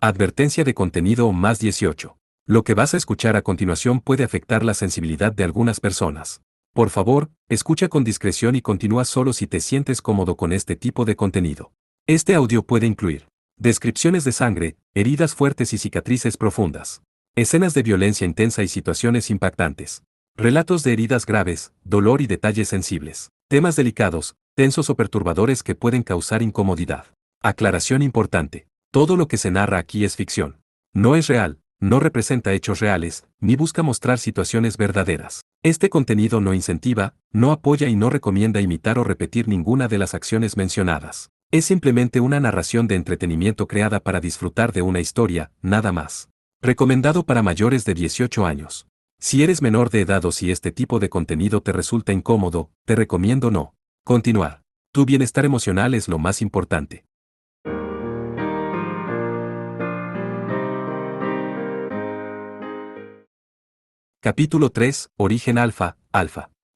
Advertencia de contenido más 18. Lo que vas a escuchar a continuación puede afectar la sensibilidad de algunas personas. Por favor, escucha con discreción y continúa solo si te sientes cómodo con este tipo de contenido. Este audio puede incluir descripciones de sangre, heridas fuertes y cicatrices profundas, escenas de violencia intensa y situaciones impactantes, relatos de heridas graves, dolor y detalles sensibles, temas delicados, tensos o perturbadores que pueden causar incomodidad. Aclaración importante. Todo lo que se narra aquí es ficción. No es real, no representa hechos reales, ni busca mostrar situaciones verdaderas. Este contenido no incentiva, no apoya y no recomienda imitar o repetir ninguna de las acciones mencionadas. Es simplemente una narración de entretenimiento creada para disfrutar de una historia, nada más. Recomendado para mayores de 18 años. Si eres menor de edad o si este tipo de contenido te resulta incómodo, te recomiendo no continuar. Tu bienestar emocional es lo más importante. Capítulo 3. Origen Alfa.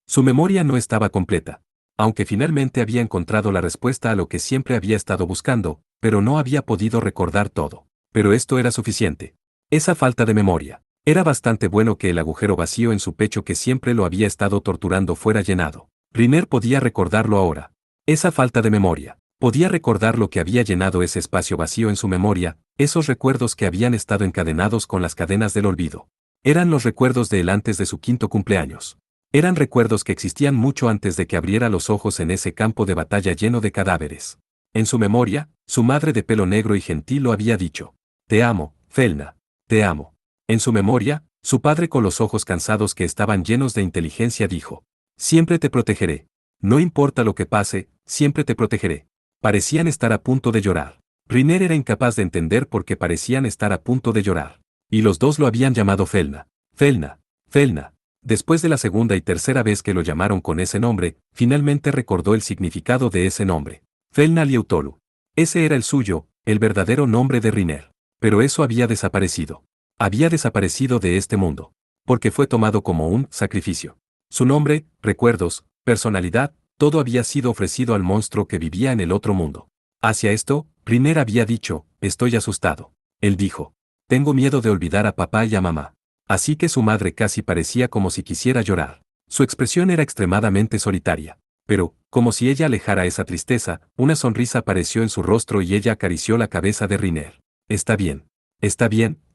Su memoria no estaba completa. Aunque finalmente había encontrado la respuesta a lo que siempre había estado buscando, pero no había podido recordar todo. Pero esto era suficiente. Esa falta de memoria. Era bastante bueno que el agujero vacío en su pecho que siempre lo había estado torturando fuera llenado. Riner podía recordarlo ahora. Esa falta de memoria. Podía recordar lo que había llenado ese espacio vacío en su memoria, esos recuerdos que habían estado encadenados con las cadenas del olvido. Eran los recuerdos de él antes de su 5º cumpleaños. Eran recuerdos que existían mucho antes de que abriera los ojos en ese campo de batalla lleno de cadáveres. En su memoria, su madre de pelo negro y gentil lo había dicho. Te amo, Felna. Te amo. En su memoria, su padre con los ojos cansados que estaban llenos de inteligencia dijo. Siempre te protegeré. No importa lo que pase, siempre te protegeré. Parecían estar a punto de llorar. Riner era incapaz de entender por qué parecían estar a punto de llorar. Y los dos lo habían llamado Felna. Felna. Felna. Después de la segunda y tercera vez que lo llamaron con ese nombre, finalmente recordó el significado de ese nombre. Felna Liautolu. Ese era el suyo, el verdadero nombre de Riner. Pero eso había desaparecido. Había desaparecido de este mundo. Porque fue tomado como un sacrificio. Su nombre, recuerdos, personalidad, todo había sido ofrecido al monstruo que vivía en el otro mundo. Hacia esto, Riner había dicho, estoy asustado. Él dijo. Tengo miedo de olvidar a papá y a mamá. Así que su madre casi parecía como si quisiera llorar. Su expresión era extremadamente solitaria. Pero, como si ella alejara esa tristeza, una sonrisa apareció en su rostro y ella acarició la cabeza de Riner. Está bien,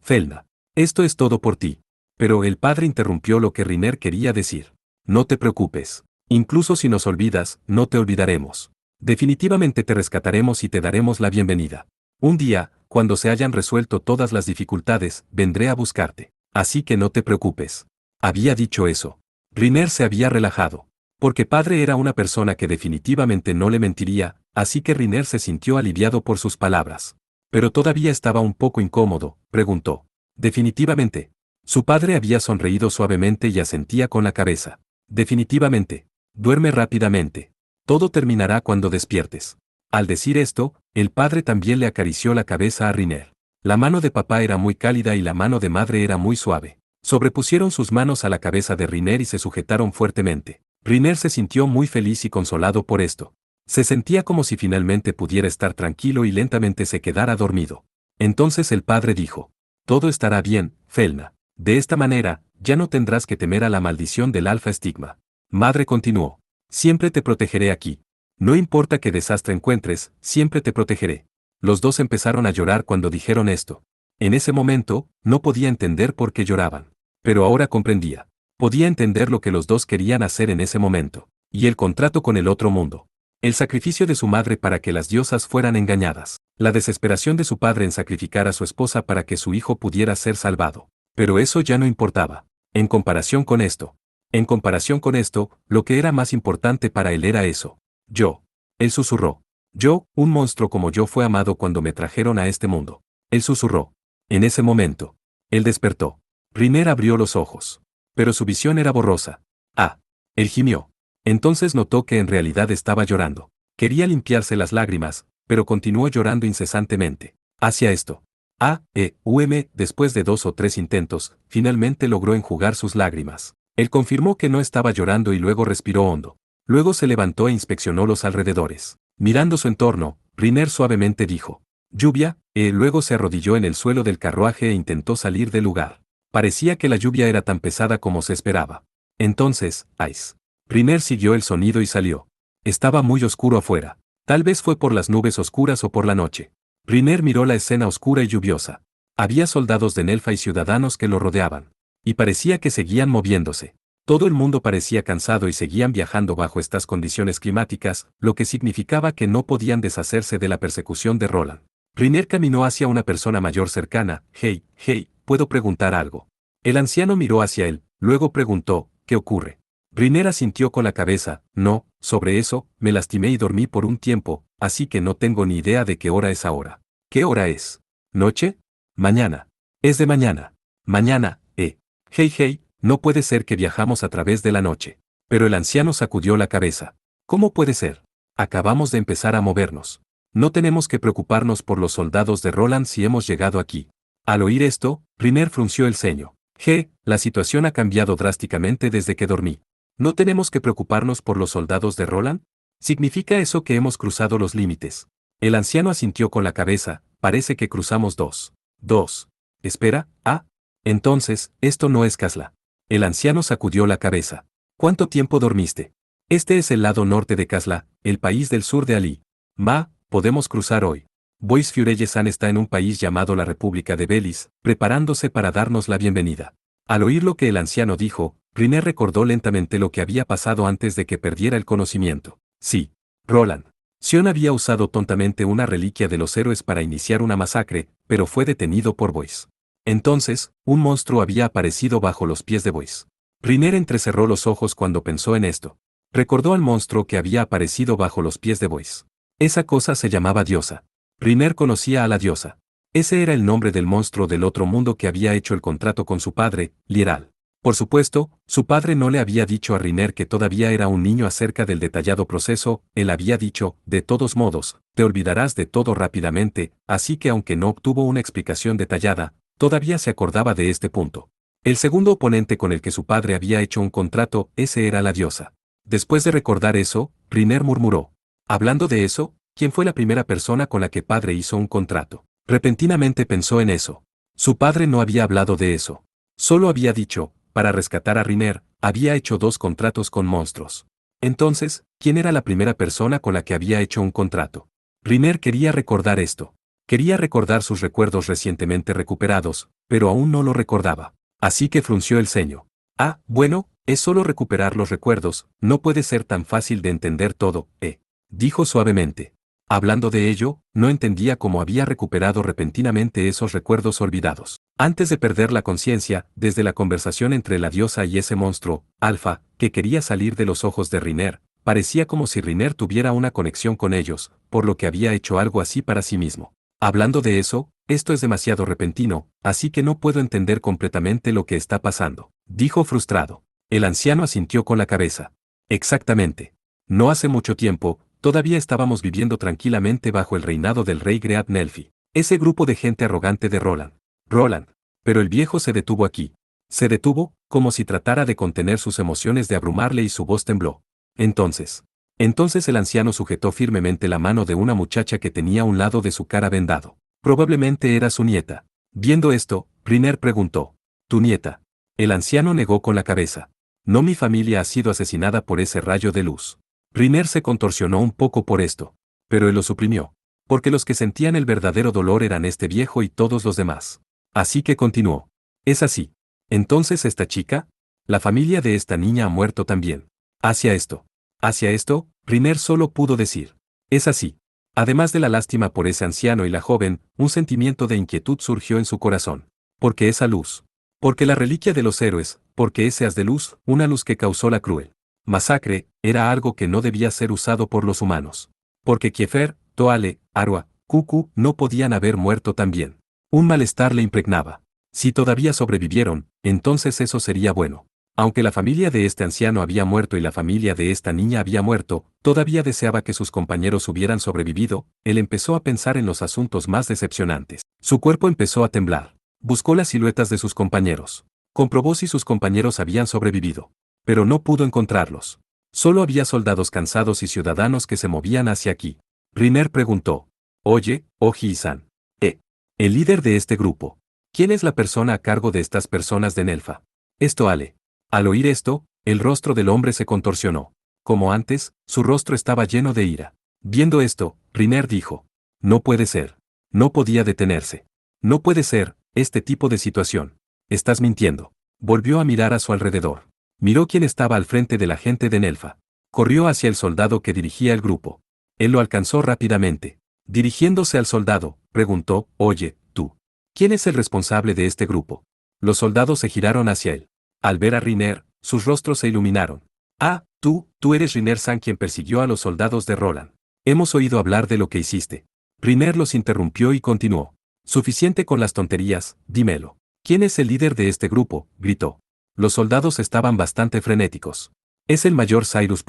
Felna. Esto es todo por ti. Pero el padre interrumpió lo que Riner quería decir. No te preocupes. Incluso si nos olvidas, no te olvidaremos. Definitivamente te rescataremos y te daremos la bienvenida. Un día, cuando se hayan resuelto todas las dificultades, vendré a buscarte. Así que no te preocupes. Había dicho eso. Riner se había relajado. Porque padre era una persona que definitivamente no le mentiría, así que Riner se sintió aliviado por sus palabras. Pero todavía estaba un poco incómodo, preguntó. Definitivamente. Su padre había sonreído suavemente y asentía con la cabeza. Definitivamente. Duerme rápidamente. Todo terminará cuando despiertes. Al decir esto, el padre también le acarició la cabeza a Riner. La mano de papá era muy cálida y la mano de madre era muy suave. Sobrepusieron sus manos a la cabeza de Riner y se sujetaron fuertemente. Riner se sintió muy feliz y consolado por esto. Se sentía como si finalmente pudiera estar tranquilo y lentamente se quedara dormido. Entonces el padre dijo, todo estará bien, Felna. De esta manera, ya no tendrás que temer a la maldición del alfa estigma. Madre continuó, siempre te protegeré aquí. No importa qué desastre encuentres, siempre te protegeré. Los dos empezaron a llorar cuando dijeron esto. En ese momento, no podía entender por qué lloraban. Pero ahora comprendía. Podía entender lo que los dos querían hacer en ese momento. Y el contrato con el otro mundo. El sacrificio de su madre para que las diosas fueran engañadas. La desesperación de su padre en sacrificar a su esposa para que su hijo pudiera ser salvado. Pero eso ya no importaba. En comparación con esto, lo que era más importante para él era eso. Yo. Él susurró. Yo, un monstruo como yo fue amado cuando me trajeron a este mundo. Él susurró. En ese momento. Él despertó. Riner abrió los ojos. Pero su visión era borrosa. Él gimió. Entonces notó que en realidad estaba llorando. Quería limpiarse las lágrimas, pero continuó llorando incesantemente. Hacia esto. Después de 2 o 3 intentos, finalmente logró enjugar sus lágrimas. Él confirmó que no estaba llorando y luego respiró hondo. Luego se levantó e inspeccionó los alrededores. Mirando su entorno, Riner suavemente dijo. Lluvia, luego se arrodilló en el suelo del carruaje e intentó salir del lugar. Parecía que la lluvia era tan pesada como se esperaba. Entonces, Ice. Riner siguió el sonido y salió. Estaba muy oscuro afuera. Tal vez fue por las nubes oscuras o por la noche. Riner miró la escena oscura y lluviosa. Había soldados de Nelfa y ciudadanos que lo rodeaban. Y parecía que seguían moviéndose. Todo el mundo parecía cansado y seguían viajando bajo estas condiciones climáticas, lo que significaba que no podían deshacerse de la persecución de Roland. Riner caminó hacia una persona mayor cercana. Hey, ¿puedo preguntar algo? El anciano miró hacia él, luego preguntó, ¿qué ocurre? Riner asintió con la cabeza, no, sobre eso, me lastimé y dormí por un tiempo, así que no tengo ni idea de qué hora es ahora. ¿Qué hora es? ¿Noche? Mañana. Es de mañana. Mañana, no puede ser que viajamos a través de la noche. Pero el anciano sacudió la cabeza. ¿Cómo puede ser? Acabamos de empezar a movernos. No tenemos que preocuparnos por los soldados de Roland si hemos llegado aquí. Al oír esto, Riner frunció el ceño. La situación ha cambiado drásticamente desde que dormí. ¿No tenemos que preocuparnos por los soldados de Roland? ¿Significa eso que hemos cruzado los límites? El anciano asintió con la cabeza, parece que cruzamos dos. Espera, entonces, esto no es Casla. El anciano sacudió la cabeza. ¿Cuánto tiempo dormiste? Este es el lado norte de Casla, el país del sur de Ali. Podemos cruzar hoy. Bois Fureye-san está en un país llamado la República de Belice, preparándose para darnos la bienvenida. Al oír lo que el anciano dijo, Riner recordó lentamente lo que había pasado antes de que perdiera el conocimiento. Sí, Roland. Sion había usado tontamente una reliquia de los héroes para iniciar una masacre, pero fue detenido por Bois. Entonces, un monstruo había aparecido bajo los pies de Bois. Riner entrecerró los ojos cuando pensó en esto. Recordó al monstruo que había aparecido bajo los pies de Bois. Esa cosa se llamaba Diosa. Riner conocía a la diosa. Ese era el nombre del monstruo del otro mundo que había hecho el contrato con su padre, Lieral. Por supuesto, su padre no le había dicho a Riner que todavía era un niño acerca del detallado proceso, él había dicho, de todos modos, te olvidarás de todo rápidamente, así que aunque no obtuvo una explicación detallada, todavía se acordaba de este punto. El segundo oponente con el que su padre había hecho un contrato, ese era la diosa. Después de recordar eso, Riner murmuró. Hablando de eso, ¿quién fue la primera persona con la que padre hizo un contrato? Repentinamente pensó en eso. Su padre no había hablado de eso. Solo había dicho, para rescatar a Riner, había hecho 2 contratos con monstruos. Entonces, ¿quién era la primera persona con la que había hecho un contrato? Riner quería recordar esto. Quería recordar sus recuerdos recientemente recuperados, pero aún no lo recordaba. Así que frunció el ceño. Bueno, es solo recuperar los recuerdos, no puede ser tan fácil de entender todo, dijo suavemente. Hablando de ello, no entendía cómo había recuperado repentinamente esos recuerdos olvidados. Antes de perder la conciencia, desde la conversación entre la diosa y ese monstruo, Alfa, que quería salir de los ojos de Riner, parecía como si Riner tuviera una conexión con ellos, por lo que había hecho algo así para sí mismo. Hablando de eso, esto es demasiado repentino, así que no puedo entender completamente lo que está pasando, dijo frustrado. El anciano asintió con la cabeza. Exactamente. No hace mucho tiempo, todavía estábamos viviendo tranquilamente bajo el reinado del rey Great Nelfi. Ese grupo de gente arrogante de Roland. Pero el viejo se detuvo aquí. Se detuvo, como si tratara de contener sus emociones de abrumarle y su voz tembló. Entonces el anciano sujetó firmemente la mano de una muchacha que tenía a un lado de su cara vendado. Probablemente era su nieta. Viendo esto, Riner preguntó. ¿Tu nieta? El anciano negó con la cabeza. No, mi familia ha sido asesinada por ese rayo de luz. Riner se contorsionó un poco por esto, pero él lo suprimió, porque los que sentían el verdadero dolor eran este viejo y todos los demás. Así que continuó. Es así. Entonces esta chica, la familia de esta niña ha muerto también. Hacia esto, Riner solo pudo decir. Es así. Además de la lástima por ese anciano y la joven, un sentimiento de inquietud surgió en su corazón. Porque esa luz. Porque la reliquia de los héroes, porque ese haz de luz, una luz que causó la cruel masacre, era algo que no debía ser usado por los humanos. Porque Kiefer, Toale, Arwa, Kuku no podían haber muerto también. Un malestar le impregnaba. Si todavía sobrevivieron, entonces eso sería bueno. Aunque la familia de este anciano había muerto y la familia de esta niña había muerto, todavía deseaba que sus compañeros hubieran sobrevivido, él empezó a pensar en los asuntos más decepcionantes. Su cuerpo empezó a temblar. Buscó las siluetas de sus compañeros. Comprobó si sus compañeros habían sobrevivido. Pero no pudo encontrarlos. Solo había soldados cansados y ciudadanos que se movían hacia aquí. Riner preguntó. Oye, Oji-san. El líder de este grupo. ¿Quién es la persona a cargo de estas personas de Nelfa? Esto Ale. Al oír esto, el rostro del hombre se contorsionó. Como antes, su rostro estaba lleno de ira. Viendo esto, Riner dijo. No puede ser. No podía detenerse. No puede ser, este tipo de situación. Estás mintiendo. Volvió a mirar a su alrededor. Miró quién estaba al frente de la gente de Nelfa. Corrió hacia el soldado que dirigía el grupo. Él lo alcanzó rápidamente. Dirigiéndose al soldado, preguntó, oye, tú. ¿Quién es el responsable de este grupo? Los soldados se giraron hacia él. Al ver a Riner, sus rostros se iluminaron. Ah, tú eres Riner-san quien persiguió a los soldados de Roland. Hemos oído hablar de lo que hiciste. Riner los interrumpió y continuó. Suficiente con las tonterías, dímelo. ¿Quién es el líder de este grupo? Gritó. Los soldados estaban bastante frenéticos. Es el mayor Cyrus.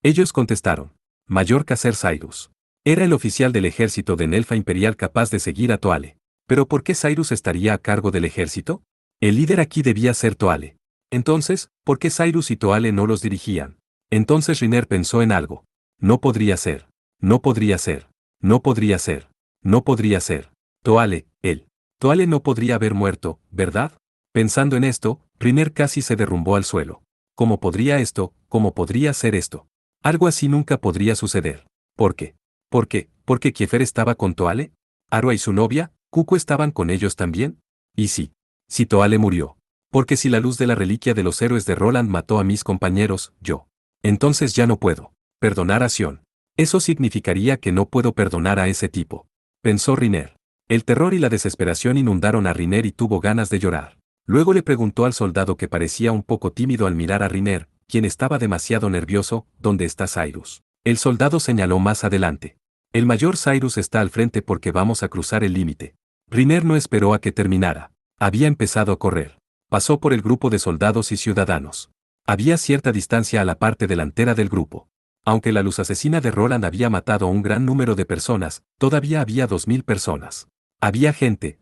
Ellos contestaron. Mayor Caser Cyrus. Era el oficial del ejército de Nelfa Imperial capaz de seguir a Toale. ¿Pero por qué Cyrus estaría a cargo del ejército? El líder aquí debía ser Toale. Entonces, ¿por qué Cyrus y Toale no los dirigían? Entonces Riner pensó en algo. No podría ser. No podría ser. No podría ser. No podría ser. Toale, él. Toale no podría haber muerto, ¿verdad? Pensando en esto, Riner casi se derrumbó al suelo. ¿Cómo podría esto? ¿Cómo podría ser esto? Algo así nunca podría suceder. ¿Por qué? ¿Por qué? ¿Porque Kiefer estaba con Toale? ¿Arua y su novia, Kuko estaban con ellos también? Y sí. Si Toale murió. Porque si la luz de la reliquia de los héroes de Roland mató a mis compañeros, yo. Entonces ya no puedo perdonar a Sion. Eso significaría que no puedo perdonar a ese tipo. Pensó Riner. El terror y la desesperación inundaron a Riner y tuvo ganas de llorar. Luego le preguntó al soldado que parecía un poco tímido al mirar a Riner, quien estaba demasiado nervioso, ¿dónde está Cyrus? El soldado señaló más adelante. El mayor Cyrus está al frente porque vamos a cruzar el límite. Riner no esperó a que terminara. Había empezado a correr. Pasó por el grupo de soldados y ciudadanos. Había cierta distancia a la parte delantera del grupo. Aunque la luz asesina de Roland había matado a un gran número de personas, todavía había 2000 personas. Había gente.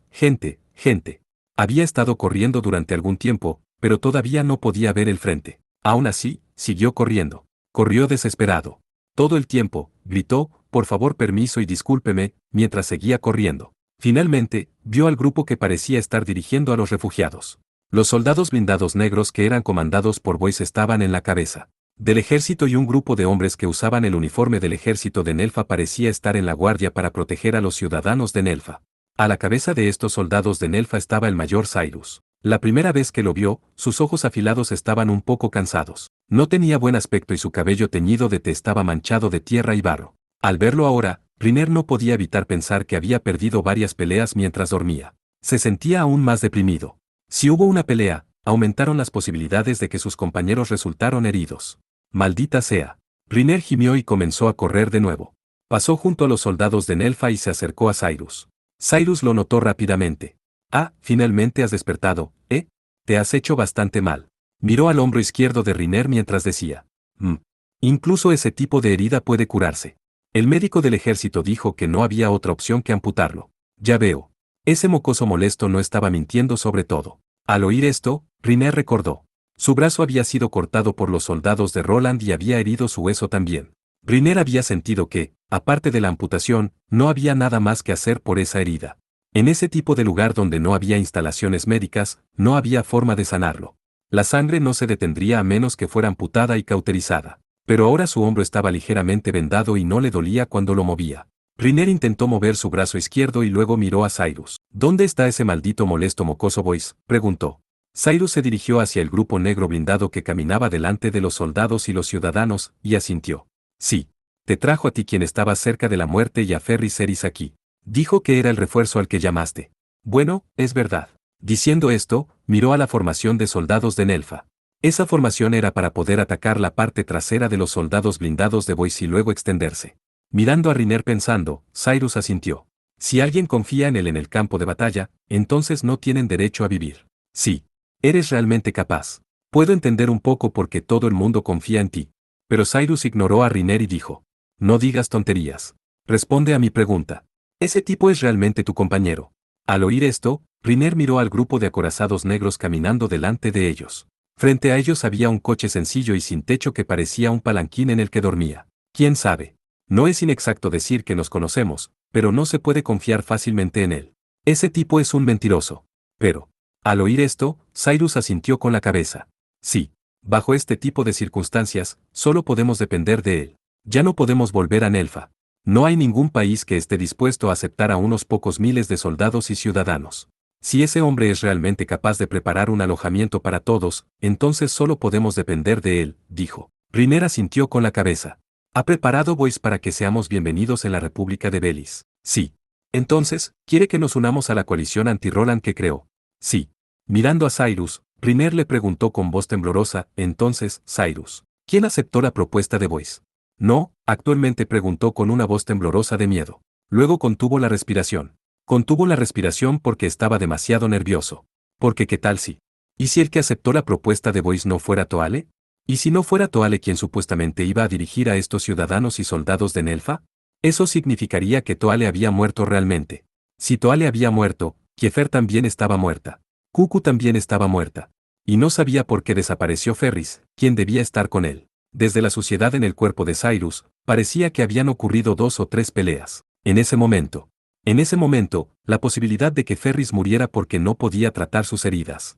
Había estado corriendo durante algún tiempo, pero todavía no podía ver el frente. Aún así, siguió corriendo. Corrió desesperado. Todo el tiempo, gritó, por favor permiso y discúlpeme, mientras seguía corriendo. Finalmente, vio al grupo que parecía estar dirigiendo a los refugiados. Los soldados blindados negros que eran comandados por Boyce estaban en la cabeza del ejército y un grupo de hombres que usaban el uniforme del ejército de Nelfa parecía estar en la guardia para proteger a los ciudadanos de Nelfa. A la cabeza de estos soldados de Nelfa estaba el mayor Cyrus. La primera vez que lo vio, sus ojos afilados estaban un poco cansados. No tenía buen aspecto y su cabello teñido de té estaba manchado de tierra y barro. Al verlo ahora, Riner no podía evitar pensar que había perdido varias peleas mientras dormía. Se sentía aún más deprimido. Si hubo una pelea, aumentaron las posibilidades de que sus compañeros resultaron heridos. Maldita sea. Riner gimió y comenzó a correr de nuevo. Pasó junto a los soldados de Nelfa y se acercó a Cyrus. Cyrus lo notó rápidamente. Ah, finalmente has despertado, ¿eh? Te has hecho bastante mal. Miró al hombro izquierdo de Riner mientras decía. Incluso ese tipo de herida puede curarse. El médico del ejército dijo que no había otra opción que amputarlo. Ya veo. Ese mocoso molesto no estaba mintiendo sobre todo. Al oír esto, Riner recordó. Su brazo había sido cortado por los soldados de Roland y había herido su hueso también. Riner había sentido que, aparte de la amputación, no había nada más que hacer por esa herida. En ese tipo de lugar donde no había instalaciones médicas, no había forma de sanarlo. La sangre no se detendría a menos que fuera amputada y cauterizada. Pero ahora su hombro estaba ligeramente vendado y no le dolía cuando lo movía. Riner intentó mover su brazo izquierdo y luego miró a Cyrus. ¿Dónde está ese maldito molesto mocoso Boyce? Preguntó. Cyrus se dirigió hacia el grupo negro blindado que caminaba delante de los soldados y los ciudadanos, y asintió. Sí. Te trajo a ti quien estaba cerca de la muerte y a Ferris Seris aquí. Dijo que era el refuerzo al que llamaste. Bueno, es verdad. Diciendo esto, miró a la formación de soldados de Nelfa. Esa formación era para poder atacar la parte trasera de los soldados blindados de Boyce y luego extenderse. Mirando a Riner pensando, Cyrus asintió. Si alguien confía en él en el campo de batalla, entonces no tienen derecho a vivir. Sí. Eres realmente capaz. Puedo entender un poco por qué todo el mundo confía en ti. Pero Cyrus ignoró a Riner y dijo. No digas tonterías. Responde a mi pregunta. ¿Ese tipo es realmente tu compañero? Al oír esto, Riner miró al grupo de acorazados negros caminando delante de ellos. Frente a ellos había un coche sencillo y sin techo que parecía un palanquín en el que dormía. ¿Quién sabe? No es inexacto decir que nos conocemos, pero no se puede confiar fácilmente en él. Ese tipo es un mentiroso. Pero, al oír esto, Cyrus asintió con la cabeza. Sí. Bajo este tipo de circunstancias, solo podemos depender de él. Ya no podemos volver a Nelfa. No hay ningún país que esté dispuesto a aceptar a unos pocos miles de soldados y ciudadanos. Si ese hombre es realmente capaz de preparar un alojamiento para todos, entonces solo podemos depender de él, dijo. Riner asintió con la cabeza. ¿Ha preparado Boyce para que seamos bienvenidos en la República de Belis? Sí. Entonces, ¿quiere que nos unamos a la coalición anti-Roland que creó? Sí. Mirando a Cyrus, Riner le preguntó con voz temblorosa, entonces, Cyrus, ¿quién aceptó la propuesta de Boyce? No, actualmente preguntó con una voz temblorosa de miedo. Luego contuvo la respiración. Contuvo la respiración porque estaba demasiado nervioso. Porque ¿qué tal si? ¿Y si el que aceptó la propuesta de Boyce no fuera Toale? ¿Y si no fuera Toale quien supuestamente iba a dirigir a estos ciudadanos y soldados de Nelfa? Eso significaría que Toale había muerto realmente. Si Toale había muerto, Kiefer también estaba muerta. Cucu también estaba muerta. Y no sabía por qué desapareció Ferris, quien debía estar con él. Desde la suciedad en el cuerpo de Cyrus, parecía que habían ocurrido 2 o 3 peleas. En ese momento, la posibilidad de que Ferris muriera porque no podía tratar sus heridas.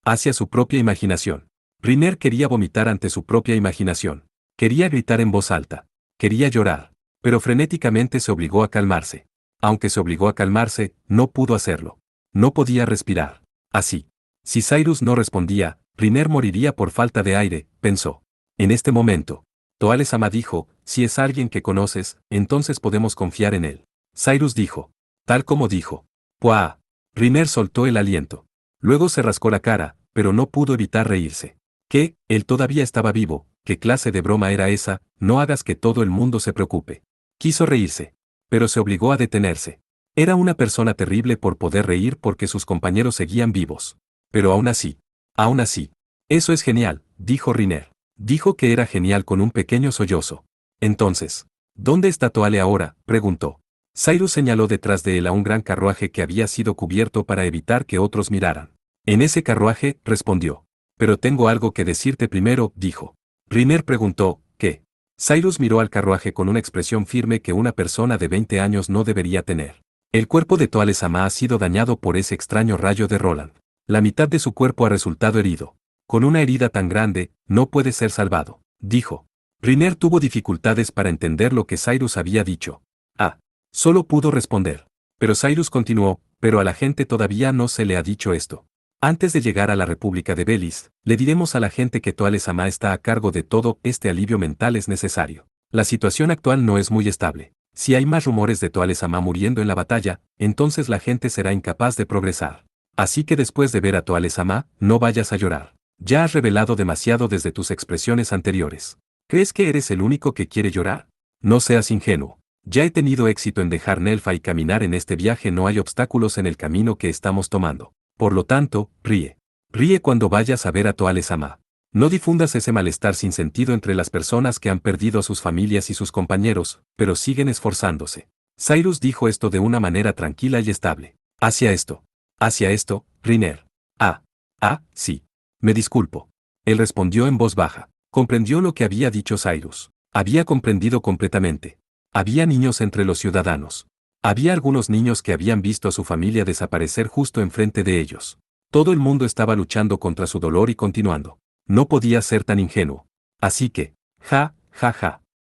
Hacia su propia imaginación. Riner quería vomitar ante su propia imaginación. Quería gritar en voz alta. Quería llorar. Pero frenéticamente se obligó a calmarse. Aunque se obligó a calmarse, no pudo hacerlo. No podía respirar. Así. Si Cyrus no respondía, Riner moriría por falta de aire, pensó. En este momento, Toale-sama dijo, si es alguien que conoces, entonces podemos confiar en él. Cyrus dijo. Tal como dijo. ¡Puah! Riner soltó el aliento. Luego se rascó la cara, pero no pudo evitar reírse. ¿Qué? Él todavía estaba vivo. ¿Qué clase de broma era esa? No hagas que todo el mundo se preocupe. Quiso reírse. Pero se obligó a detenerse. Era una persona terrible por poder reír porque sus compañeros seguían vivos. Pero aún así. Eso es genial, dijo Riner. Dijo que era genial con un pequeño sollozo. Entonces, ¿dónde está Toale ahora?, preguntó. Cyrus señaló detrás de él a un gran carruaje que había sido cubierto para evitar que otros miraran. En ese carruaje, respondió. Pero tengo algo que decirte primero, dijo. Riner preguntó, ¿qué? Cyrus miró al carruaje con una expresión firme que una persona de 20 años no debería tener. El cuerpo de Toale-sama ha sido dañado por ese extraño rayo de Roland. La mitad de su cuerpo ha resultado herido. Con una herida tan grande, no puede ser salvado, dijo. Riner tuvo dificultades para entender lo que Cyrus había dicho. Solo pudo responder. Pero Cyrus continuó, pero a la gente todavía no se le ha dicho esto. Antes de llegar a la República de Belis, le diremos a la gente que Toale-sama está a cargo de todo, este alivio mental es necesario. La situación actual no es muy estable. Si hay más rumores de Toale-sama muriendo en la batalla, entonces la gente será incapaz de progresar. Así que después de ver a Toale-sama, no vayas a llorar. Ya has revelado demasiado desde tus expresiones anteriores. ¿Crees que eres el único que quiere llorar? No seas ingenuo. Ya he tenido éxito en dejar Nelfa y caminar en este viaje, no hay obstáculos en el camino que estamos tomando. Por lo tanto, ríe. Ríe cuando vayas a ver a Toale-sama. No difundas ese malestar sin sentido entre las personas que han perdido a sus familias y sus compañeros, pero siguen esforzándose. Cyrus dijo esto de una manera tranquila y estable. Hacia esto, Riner. Sí. Me disculpo. Él respondió en voz baja. Comprendió lo que había dicho Cyrus. Había comprendido completamente. Había niños entre los ciudadanos. Había algunos niños que habían visto a su familia desaparecer justo enfrente de ellos. Todo el mundo estaba luchando contra su dolor y continuando. No podía ser tan ingenuo. Así que, ja.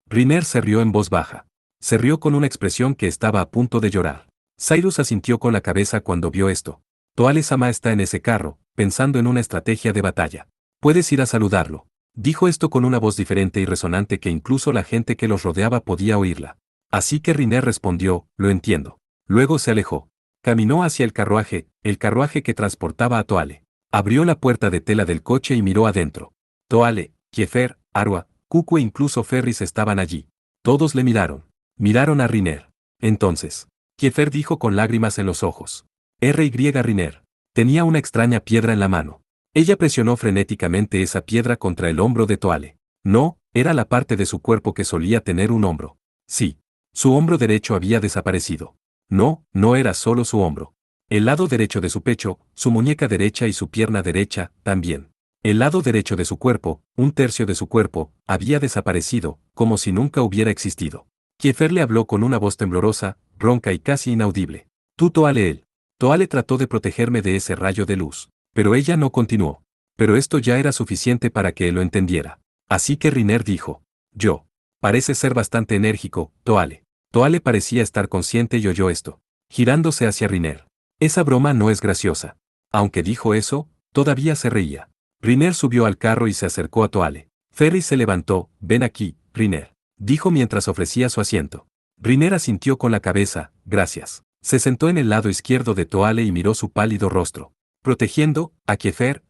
Riner se rió en voz baja. Se rió con una expresión que estaba a punto de llorar. Cyrus asintió con la cabeza cuando vio esto. Toale-sama está en ese carro, pensando en una estrategia de batalla. Puedes ir a saludarlo. Dijo esto con una voz diferente y resonante que incluso la gente que los rodeaba podía oírla. Así que Riner respondió, lo entiendo. Luego se alejó. Caminó hacia el carruaje que transportaba a Toale. Abrió la puerta de tela del coche y miró adentro. Toale, Kiefer, Arwa, Cucu e incluso Ferris estaban allí. Todos le miraron. Miraron a Riner. Entonces, Kiefer dijo con lágrimas en los ojos. Riner. Tenía una extraña piedra en la mano. Ella presionó frenéticamente esa piedra contra el hombro de Toale. No, era la parte de su cuerpo que solía tener un hombro. Sí. Su hombro derecho había desaparecido. No, no era solo su hombro. El lado derecho de su pecho, su muñeca derecha y su pierna derecha, también. El lado derecho de su cuerpo, un tercio de su cuerpo, había desaparecido, como si nunca hubiera existido. Kiefer le habló con una voz temblorosa, ronca y casi inaudible. Tú Toale él. Toale trató de protegerme de ese rayo de luz. Pero ella no continuó. Pero esto ya era suficiente para que él lo entendiera. Así que Riner dijo. Yo. Parece ser bastante enérgico, Toale. Toale parecía estar consciente y oyó esto. Girándose hacia Riner. Esa broma no es graciosa. Aunque dijo eso, todavía se reía. Riner subió al carro y se acercó a Toale. Ferris se levantó. Ven aquí, Riner. Dijo mientras ofrecía su asiento. Riner asintió con la cabeza. Gracias. Se sentó en el lado izquierdo de Toale y miró su pálido rostro. Protegiendo a Kiefer,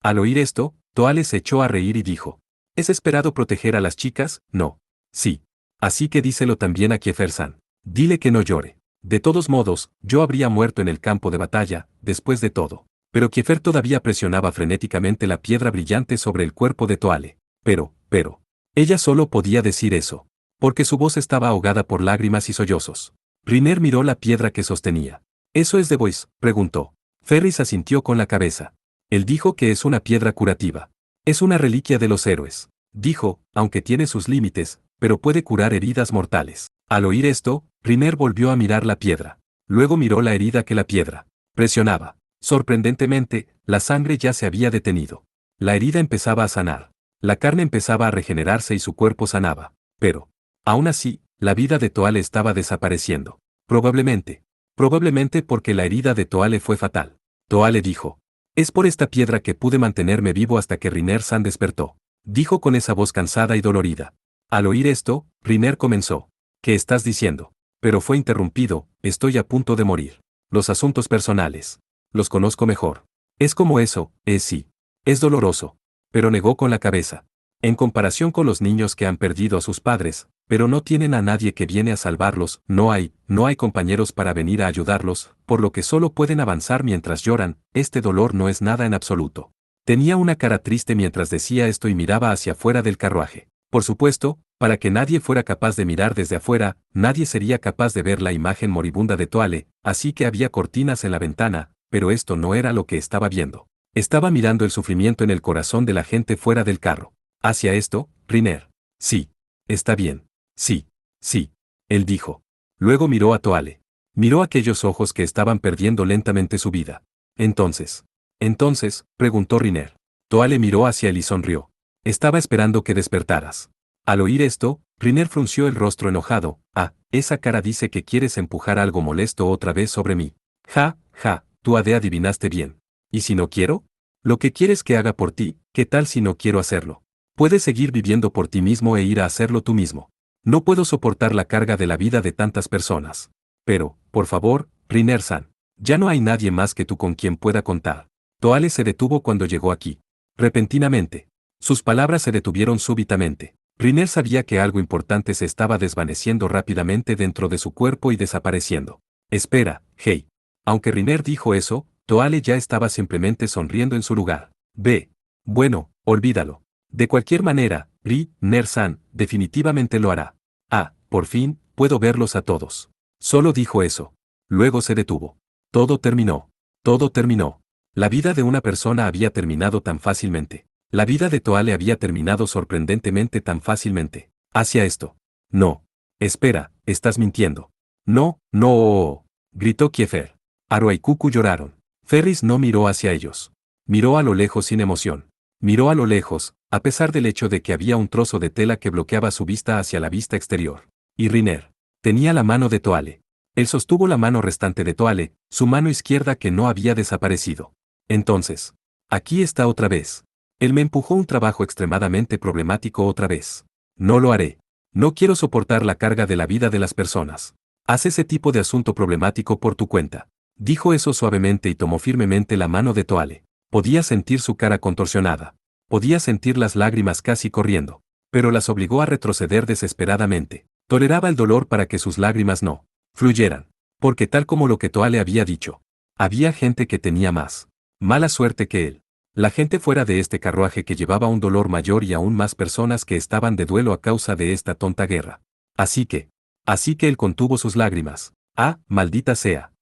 Al oír esto, Toale se echó a reír y dijo. ¿Es esperado proteger a las chicas? No. Sí. Así que díselo también a Kiefer-san. Dile que no llore. De todos modos, yo habría muerto en el campo de batalla, después de todo. Pero Kiefer todavía presionaba frenéticamente la piedra brillante sobre el cuerpo de Toale. Pero. Ella solo podía decir eso. Porque su voz estaba ahogada por lágrimas y sollozos. Riner miró la piedra que sostenía. ¿Eso es de Voice?, preguntó. Ferris asintió con la cabeza. Él dijo que es una piedra curativa. Es una reliquia de los héroes. Dijo, aunque tiene sus límites, pero puede curar heridas mortales. Al oír esto, Riner volvió a mirar la piedra. Luego miró la herida que la piedra presionaba. Sorprendentemente, la sangre ya se había detenido. La herida empezaba a sanar. La carne empezaba a regenerarse y su cuerpo sanaba. Pero, aún así, la vida de Toale estaba desapareciendo. Probablemente porque la herida de Toale fue fatal. Toale dijo. Es por esta piedra que pude mantenerme vivo hasta que Riner-san despertó. Dijo con esa voz cansada y dolorida. Al oír esto, Riner comenzó. ¿Qué estás diciendo? Pero fue interrumpido, estoy a punto de morir. Los asuntos personales. Los conozco mejor. Es como eso, sí. Es doloroso. Pero negó con la cabeza. En comparación con los niños que han perdido a sus padres, pero no tienen a nadie que viene a salvarlos, no hay compañeros para venir a ayudarlos, por lo que solo pueden avanzar mientras lloran, este dolor no es nada en absoluto. Tenía una cara triste mientras decía esto y miraba hacia afuera del carruaje. Por supuesto, para que nadie fuera capaz de mirar desde afuera, nadie sería capaz de ver la imagen moribunda de Toale, así que había cortinas en la ventana, pero esto no era lo que estaba viendo. Estaba mirando el sufrimiento en el corazón de la gente fuera del carro. Hacia esto, Riner. Sí. Está bien. Sí. Él dijo. Luego miró a Toale. Miró aquellos ojos que estaban perdiendo lentamente su vida. Entonces, preguntó Riner. Toale miró hacia él y sonrió. Estaba esperando que despertaras. Al oír esto, Riner frunció el rostro enojado. Esa cara dice que quieres empujar algo molesto otra vez sobre mí. Ja, tú adivinaste bien. ¿Y si no quiero? Lo que quieres que haga por ti, ¿qué tal si no quiero hacerlo? Puedes seguir viviendo por ti mismo e ir a hacerlo tú mismo. No puedo soportar la carga de la vida de tantas personas. Pero, por favor, Riner-san. Ya no hay nadie más que tú con quien pueda contar. Toale se detuvo cuando llegó aquí. Repentinamente. Sus palabras se detuvieron súbitamente. Riner sabía que algo importante se estaba desvaneciendo rápidamente dentro de su cuerpo y desapareciendo. Espera, hey. Aunque Riner dijo eso, Toale ya estaba simplemente sonriendo en su lugar. Bueno, olvídalo. De cualquier manera, Riner-san definitivamente lo hará. Por fin, puedo verlos a todos. Solo dijo eso. Luego se detuvo. Todo terminó. La vida de una persona había terminado tan fácilmente. La vida de Toale había terminado sorprendentemente tan fácilmente. Hacia esto. No. Espera, estás mintiendo. No, gritó Kiefer. Aro y Kuku lloraron. Ferris no miró hacia ellos. Miró a lo lejos sin emoción. Miró a lo lejos, a pesar del hecho de que había un trozo de tela que bloqueaba su vista hacia la vista exterior. Y Riner. Tenía la mano de Toale. Él sostuvo la mano restante de Toale, su mano izquierda que no había desaparecido. Entonces. Aquí está otra vez. Él me empujó un trabajo extremadamente problemático otra vez. No lo haré. No quiero soportar la carga de la vida de las personas. Haz ese tipo de asunto problemático por tu cuenta. Dijo eso suavemente y tomó firmemente la mano de Toale. Podía sentir su cara contorsionada. Podía sentir las lágrimas casi corriendo. Pero las obligó a retroceder desesperadamente. Toleraba el dolor para que sus lágrimas no fluyeran. Porque tal como lo que Toale había dicho, había gente que tenía más mala suerte que él. La gente fuera de este carruaje que llevaba un dolor mayor y aún más personas que estaban de duelo a causa de esta tonta guerra. Así que él contuvo sus lágrimas. Maldita sea.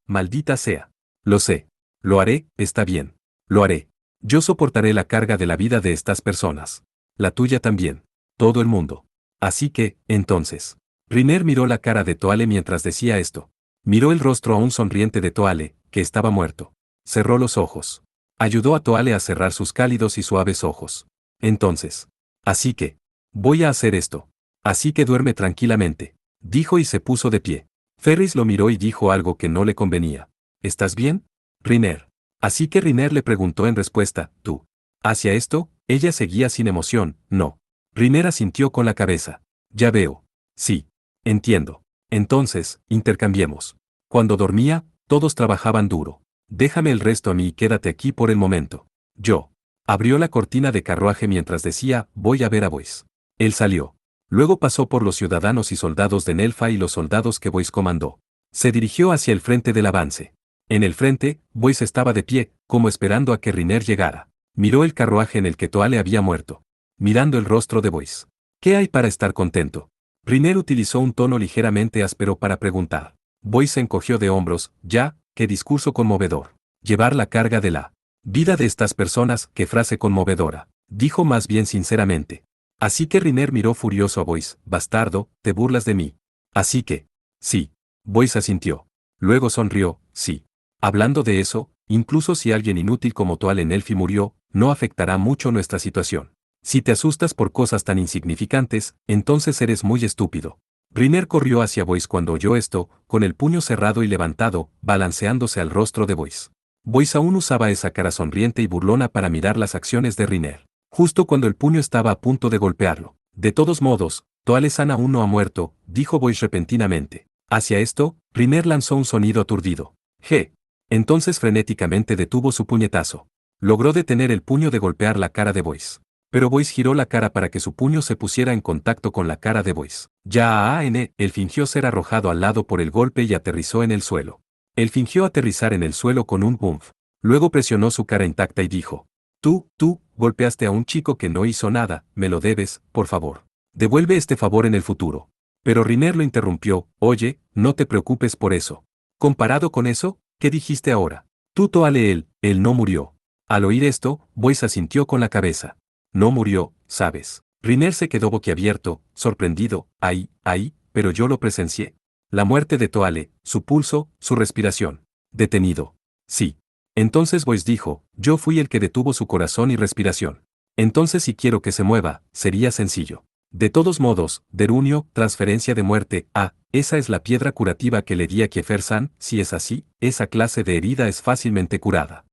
Maldita sea. Lo sé. Lo haré, está bien. Lo haré. Yo soportaré la carga de la vida de estas personas. La tuya también. Todo el mundo. Así que, entonces. Riner miró la cara de Toale mientras decía esto. Miró el rostro aún sonriente de Toale, que estaba muerto. Cerró los ojos. Ayudó a Toale a cerrar sus cálidos y suaves ojos. Entonces. Así que. Voy a hacer esto. Así que duerme tranquilamente. Dijo y se puso de pie. Ferris lo miró y dijo algo que no le convenía. ¿Estás bien, Riner? Así que Riner le preguntó en respuesta, ¿tú? Hacia esto, ella seguía sin emoción, no. Riner asintió con la cabeza. Ya veo. Sí. Entiendo. Entonces, intercambiemos. Cuando dormía, todos trabajaban duro. Déjame el resto a mí y quédate aquí por el momento. Yo. Abrió la cortina de carruaje mientras decía, voy a ver a Boyce. Él salió. Luego pasó por los ciudadanos y soldados de Nelfa y los soldados que Boyce comandó. Se dirigió hacia el frente del avance. En el frente, Boyce estaba de pie, como esperando a que Riner llegara. Miró el carruaje en el que Toale había muerto. Mirando el rostro de Boyce. ¿Qué hay para estar contento? Riner utilizó un tono ligeramente áspero para preguntar. Boyce se encogió de hombros, ya, qué discurso conmovedor. Llevar la carga de la vida de estas personas, qué frase conmovedora. Dijo más bien sinceramente. Así que Riner miró furioso a Boyce, bastardo, te burlas de mí. Así que. Sí. Boyce asintió. Luego sonrió, sí. Hablando de eso, incluso si alguien inútil como Toale Nelfi murió, no afectará mucho nuestra situación. Si te asustas por cosas tan insignificantes, entonces eres muy estúpido. Riner corrió hacia Boyce cuando oyó esto, con el puño cerrado y levantado, balanceándose al rostro de Boyce. Boyce aún usaba esa cara sonriente y burlona para mirar las acciones de Riner. Justo cuando el puño estaba a punto de golpearlo. De todos modos, Toale-san aún no ha muerto, dijo Boyce repentinamente. Hacia esto, Riner lanzó un sonido aturdido. G. Entonces frenéticamente detuvo su puñetazo. Logró detener el puño de golpear la cara de Boyce. Pero Boyce giró la cara para que su puño se pusiera en contacto con la cara de Boyce. Ya él fingió ser arrojado al lado por el golpe y aterrizó en el suelo. Él fingió aterrizar en el suelo con un bumf. Luego presionó su cara intacta y dijo. Tú, golpeaste a un chico que no hizo nada, me lo debes, por favor. Devuelve este favor en el futuro. Pero Riner lo interrumpió, oye, no te preocupes por eso. Comparado con eso, ¿qué dijiste ahora? Tú Toale él no murió. Al oír esto, Boyce asintió con la cabeza. No murió, ¿sabes? Riner se quedó boquiabierto, sorprendido, ahí, pero yo lo presencié. La muerte de Toale, su pulso, su respiración. Detenido. Sí. Entonces Boyce dijo, yo fui el que detuvo su corazón y respiración. Entonces si quiero que se mueva, sería sencillo. De todos modos, Derunio, transferencia de muerte, esa es la piedra curativa que le di a Kiefer-san, si es así, esa clase de herida es fácilmente curada.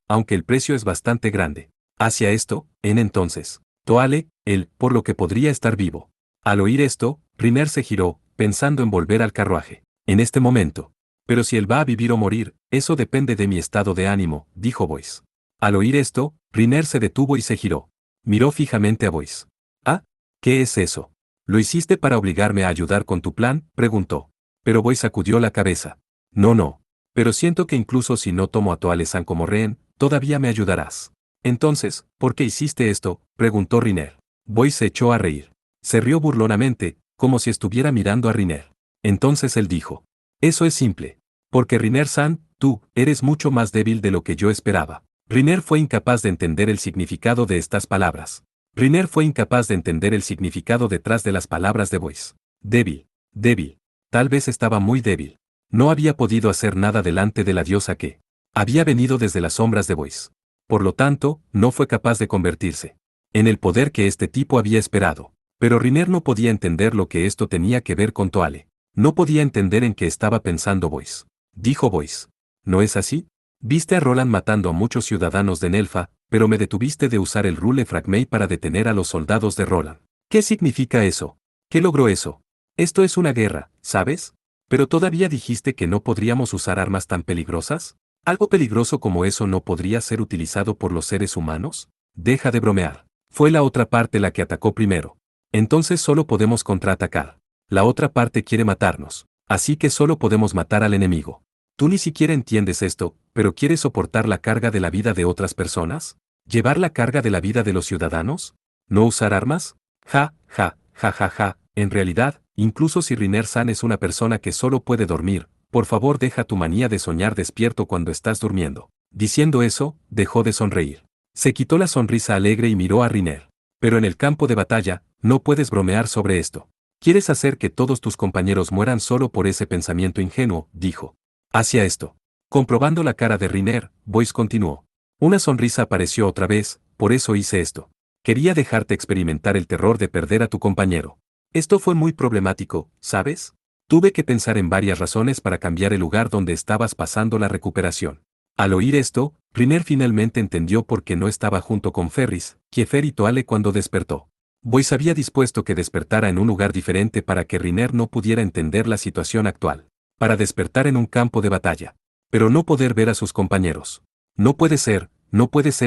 Aunque el precio es bastante grande. Hacia esto, entonces, Toale, por lo que podría estar vivo. Al oír esto, Riner se giró, pensando en volver al carruaje. En este momento. Pero si él va a vivir o morir, eso depende de mi estado de ánimo, dijo Boyce. Al oír esto, Riner se detuvo y se giró. Miró fijamente a Boyce. ¿Qué es eso? ¿Lo hiciste para obligarme a ayudar con tu plan?, preguntó. Pero Boyce sacudió la cabeza. No. Pero siento que incluso si no tomo a Toale-san como rehén, todavía me ayudarás. Entonces, ¿por qué hiciste esto?, preguntó Riner. Boyce se echó a reír. Se rió burlonamente, como si estuviera mirando a Riner. Entonces él dijo. Eso es simple. Porque Riner-san, tú, eres mucho más débil de lo que yo esperaba. Riner fue incapaz de entender el significado de estas palabras. Riner fue incapaz de entender el significado detrás de las palabras de Boyce. Débil. Tal vez estaba muy débil. No había podido hacer nada delante de la diosa que había venido desde las sombras de Boyce. Por lo tanto, no fue capaz de convertirse en el poder que este tipo había esperado. Pero Riner no podía entender lo que esto tenía que ver con Toale. No podía entender en qué estaba pensando Boyce. Dijo Boyce. ¿No es así? Viste a Roland matando a muchos ciudadanos de Nelfa, pero me detuviste de usar el Rule Fragmei para detener a los soldados de Roland. ¿Qué significa eso? ¿Qué logró eso? Esto es una guerra, ¿sabes? Pero todavía dijiste que no podríamos usar armas tan peligrosas. ¿Algo peligroso como eso no podría ser utilizado por los seres humanos? Deja de bromear. Fue la otra parte la que atacó primero. Entonces solo podemos contraatacar. La otra parte quiere matarnos. Así que solo podemos matar al enemigo. Tú ni siquiera entiendes esto, pero ¿quieres soportar la carga de la vida de otras personas? ¿Llevar la carga de la vida de los ciudadanos? ¿No usar armas? Ja. En realidad, incluso si Riner-san es una persona que solo puede dormir, por favor deja tu manía de soñar despierto cuando estás durmiendo. Diciendo eso, dejó de sonreír. Se quitó la sonrisa alegre y miró a Riner. Pero en el campo de batalla, no puedes bromear sobre esto. Quieres hacer que todos tus compañeros mueran solo por ese pensamiento ingenuo, dijo. Hacia esto. Comprobando la cara de Riner, Boyce continuó. Una sonrisa apareció otra vez, por eso hice esto. Quería dejarte experimentar el terror de perder a tu compañero. Esto fue muy problemático, ¿sabes? Tuve que pensar en varias razones para cambiar el lugar donde estabas pasando la recuperación. Al oír esto, Riner finalmente entendió por qué no estaba junto con Ferris, Kiefer y Toale cuando despertó. Boyce había dispuesto que despertara en un lugar diferente para que Riner no pudiera entender la situación actual. Para despertar en un campo de batalla. Pero no poder ver a sus compañeros. No puede ser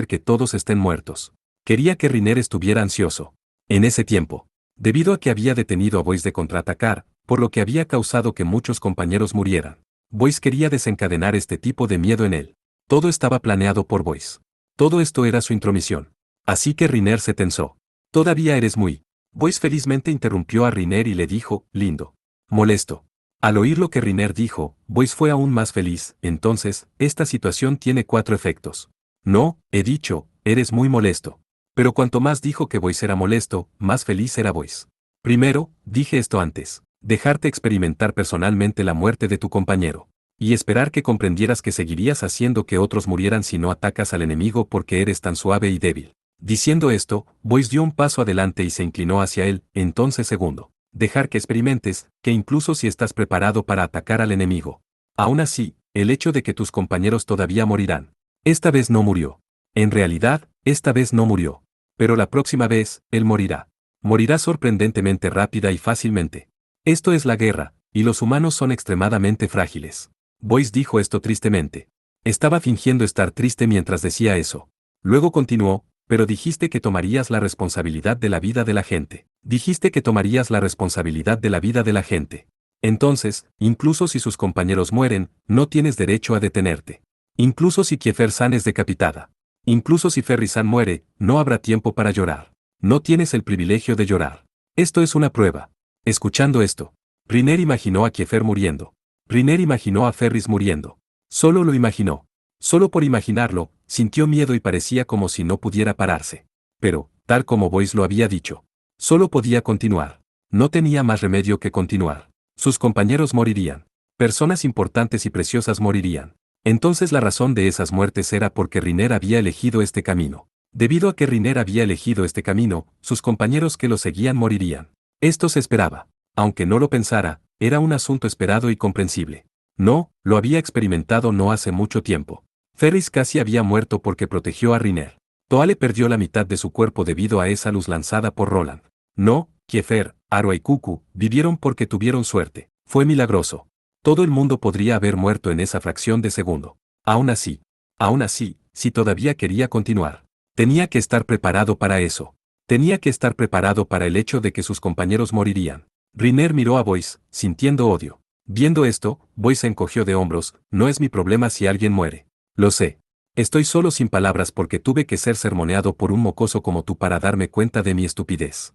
que todos estén muertos. Quería que Riner estuviera ansioso. En ese tiempo. Debido a que había detenido a Boyce de contraatacar, por lo que había causado que muchos compañeros murieran. Boyce quería desencadenar este tipo de miedo en él. Todo estaba planeado por Boyce. Todo esto era su intromisión. Así que Riner se tensó. Todavía eres muy. Boyce felizmente interrumpió a Riner y le dijo, lindo. Molesto. Al oír lo que Riner dijo, Boyce fue aún más feliz. Entonces, esta situación tiene 4 efectos. No, he dicho, eres muy molesto. Pero cuanto más dijo que Boyce era molesto, más feliz era Boyce. Primero, dije esto antes. Dejarte experimentar personalmente la muerte de tu compañero. Y esperar que comprendieras que seguirías haciendo que otros murieran si no atacas al enemigo porque eres tan suave y débil. Diciendo esto, Boyce dio un paso adelante y se inclinó hacia él. Entonces segundo. Dejar que experimentes, que incluso si estás preparado para atacar al enemigo. Aún así, el hecho de que tus compañeros todavía morirán. Esta vez no murió. En realidad, esta vez no murió. Pero la próxima vez, él morirá. Morirá sorprendentemente rápida y fácilmente. Esto es la guerra, y los humanos son extremadamente frágiles. Boyce dijo esto tristemente. Estaba fingiendo estar triste mientras decía eso. Luego continuó, pero dijiste que tomarías la responsabilidad de la vida de la gente. Dijiste que tomarías la responsabilidad de la vida de la gente. Entonces, incluso si sus compañeros mueren, no tienes derecho a detenerte. Incluso si Kiefer-san es decapitada. Incluso si Ferris-san muere, no habrá tiempo para llorar. No tienes el privilegio de llorar. Esto es una prueba. Escuchando esto, Riner imaginó a Kiefer muriendo. Riner imaginó a Ferris muriendo. Solo lo imaginó. Solo por imaginarlo, sintió miedo y parecía como si no pudiera pararse. Pero, tal como Boyce lo había dicho, solo podía continuar. No tenía más remedio que continuar. Sus compañeros morirían. Personas importantes y preciosas morirían. Entonces la razón de esas muertes era porque Riner había elegido este camino. Debido a que Riner había elegido este camino, sus compañeros que lo seguían morirían. Esto se esperaba. Aunque no lo pensara, era un asunto esperado y comprensible. No, lo había experimentado no hace mucho tiempo. Ferris casi había muerto porque protegió a Riner. Toale perdió la mitad de su cuerpo debido a esa luz lanzada por Roland. No, Kiefer, Arua y Kuku vivieron porque tuvieron suerte. Fue milagroso. Todo el mundo podría haber muerto en esa fracción de segundo. Aún así, si todavía quería continuar, tenía que estar preparado para eso. Tenía que estar preparado para el hecho de que sus compañeros morirían. Riner miró a Boyce, sintiendo odio. Viendo esto, Boyce se encogió de hombros. No es mi problema si alguien muere. Lo sé. Estoy solo sin palabras porque tuve que ser sermoneado por un mocoso como tú para darme cuenta de mi estupidez.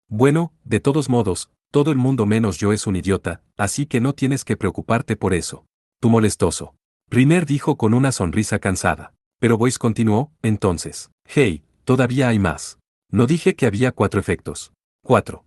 Bueno, de todos modos, todo el mundo menos yo es un idiota, así que no tienes que preocuparte por eso. Tú molestoso. Riner dijo con una sonrisa cansada. Pero Boyce continuó, entonces. Hey, todavía hay más. No dije que había 4 efectos. 4.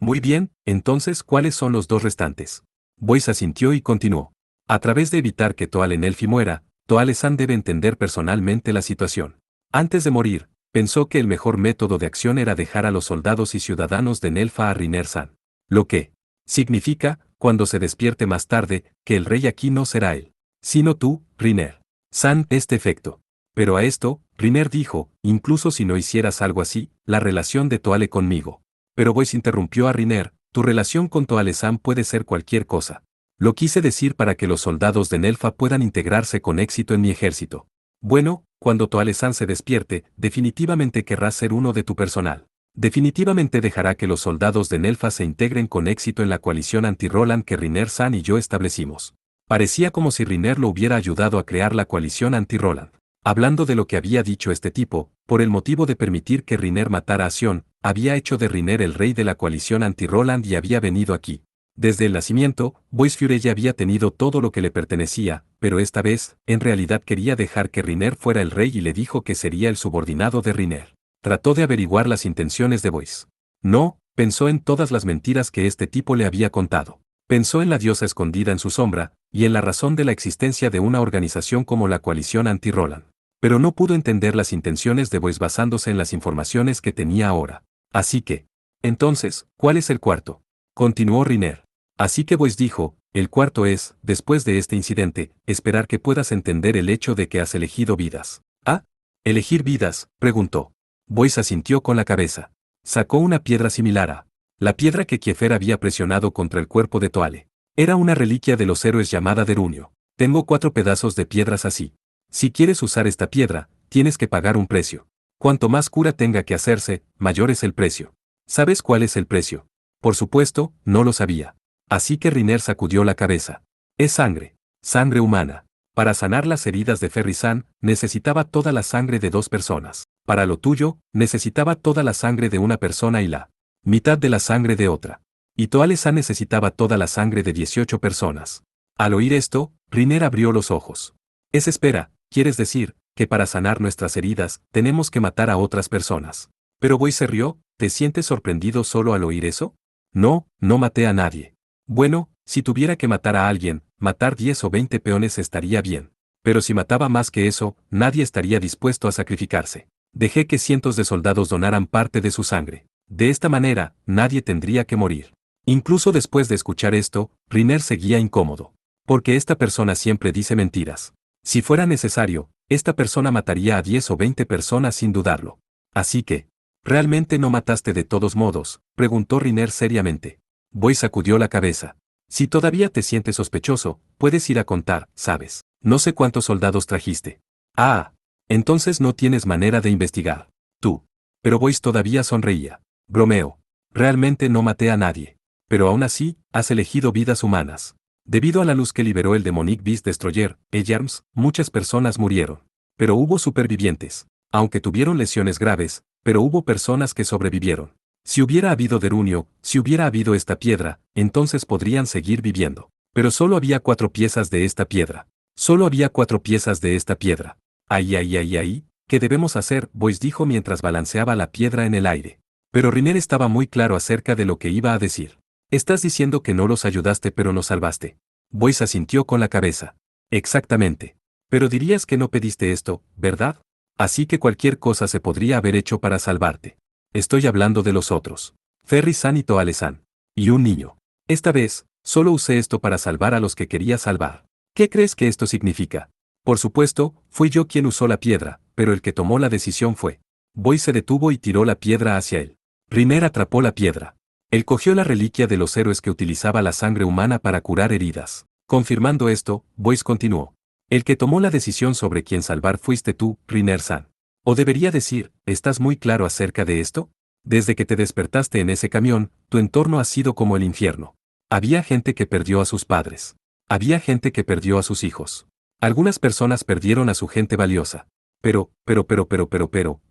Muy bien, entonces ¿cuáles son los 2 restantes? Boyce asintió y continuó. A través de evitar que Toale Nelfi muera, Toale-san debe entender personalmente la situación. Antes de morir, pensó que el mejor método de acción era dejar a los soldados y ciudadanos de Nelfa a Riner-san. Lo que significa, cuando se despierte más tarde, que el rey aquí no será él, sino tú, Riner-san, este efecto. Pero a esto, Riner dijo, incluso si no hicieras algo así, la relación de Toale conmigo. Pero Boyce interrumpió a Riner, tu relación con Toale-san puede ser cualquier cosa. Lo quise decir para que los soldados de Nelfa puedan integrarse con éxito en mi ejército. Bueno, cuando Toale-san se despierte, definitivamente querrá ser uno de tu personal. Definitivamente dejará que los soldados de Nelfa se integren con éxito en la coalición anti-Roland que Riner-san y yo establecimos. Parecía como si Riner lo hubiera ayudado a crear la coalición anti-Roland. Hablando de lo que había dicho este tipo, por el motivo de permitir que Riner matara a Sion, había hecho de Riner el rey de la coalición anti-Roland y había venido aquí. Desde el nacimiento, Boyce Fure ya había tenido todo lo que le pertenecía, pero esta vez, en realidad quería dejar que Riner fuera el rey y le dijo que sería el subordinado de Riner. Trató de averiguar las intenciones de Boyce. No, Pensó en todas las mentiras que este tipo le había contado. Pensó en la diosa escondida en su sombra, y en la razón de la existencia de una organización como la coalición anti-Roland. Pero no pudo entender las intenciones de Boyce basándose en las informaciones que tenía ahora. Así que, entonces, ¿cuál es el cuarto? Continuó Riner. Así que Boyce dijo, el cuarto es, después de este incidente, esperar que puedas entender el hecho de que has elegido vidas. ¿Ah? ¿Elegir vidas?, preguntó. Boyce asintió con la cabeza. Sacó una piedra similar a la piedra que Kiefer había presionado contra el cuerpo de Toale. Era una reliquia de los héroes llamada Derunio. Tengo 4 pedazos de piedras así. Si quieres usar esta piedra, tienes que pagar un precio. Cuanto más cura tenga que hacerse, mayor es el precio. ¿Sabes cuál es el precio? Por supuesto, no lo sabía. Así que Riner sacudió la cabeza. Es sangre. Sangre humana. Para sanar las heridas de Ferry-san, necesitaba toda la sangre de 2 personas. Para lo tuyo, necesitaba toda la sangre de una persona y la mitad de la sangre de otra. Y Toale-san necesitaba toda la sangre de 18 personas. Al oír esto, Riner abrió los ojos. Espera, ¿quieres decir que para sanar nuestras heridas, tenemos que matar a otras personas? Pero Boyce se rió, ¿te sientes sorprendido solo al oír eso? No, no maté a nadie. Bueno, si tuviera que matar a alguien, matar 10 o 20 peones estaría bien. Pero si mataba más que eso, nadie estaría dispuesto a sacrificarse. Dejé que cientos de soldados donaran parte de su sangre. De esta manera, nadie tendría que morir. Incluso después de escuchar esto, Riner seguía incómodo. Porque esta persona siempre dice mentiras. Si fuera necesario, esta persona mataría a 10 o 20 personas sin dudarlo. Así que, ¿realmente no mataste de todos modos?, preguntó Riner seriamente. Boyce sacudió la cabeza. Si todavía te sientes sospechoso, puedes ir a contar, ¿sabes? No sé cuántos soldados trajiste. Ah, entonces no tienes manera de investigar. Tú. Pero Boyce todavía sonreía. Bromeo. Realmente no maté a nadie. Pero aún así, has elegido vidas humanas. Debido a la luz que liberó el Demonic Beast Destroyer, Arms, muchas personas murieron. Pero hubo supervivientes. Aunque tuvieron lesiones graves, pero hubo personas que sobrevivieron. Si hubiera habido Derunio, si hubiera habido esta piedra, entonces podrían seguir viviendo. Pero solo había 4 piezas de esta piedra. Solo había 4 piezas de esta piedra. Ay, ¿qué debemos hacer?, Boyce dijo mientras balanceaba la piedra en el aire. Pero Riner estaba muy claro acerca de lo que iba a decir. Estás diciendo que no los ayudaste pero nos salvaste. Boyce asintió con la cabeza. Exactamente. Pero dirías que no pediste esto, ¿verdad? Así que cualquier cosa se podría haber hecho para salvarte. Estoy hablando de los otros. Ferry-san y Toale-san. Y un niño. Esta vez, solo usé esto para salvar a los que quería salvar. ¿Qué crees que esto significa? Por supuesto, fui yo quien usó la piedra, pero el que tomó la decisión fue. Boyce se detuvo y tiró la piedra hacia él. Riner atrapó la piedra. Él cogió la reliquia de los héroes que utilizaba la sangre humana para curar heridas. Confirmando esto, Boyce continuó. El que tomó la decisión sobre quién salvar fuiste tú, Riner-san. O debería decir, ¿estás muy claro acerca de esto? Desde que te despertaste en ese camión, tu entorno ha sido como el infierno. Había gente que perdió a sus padres. Había gente que perdió a sus hijos. Algunas personas perdieron a su gente valiosa. Pero,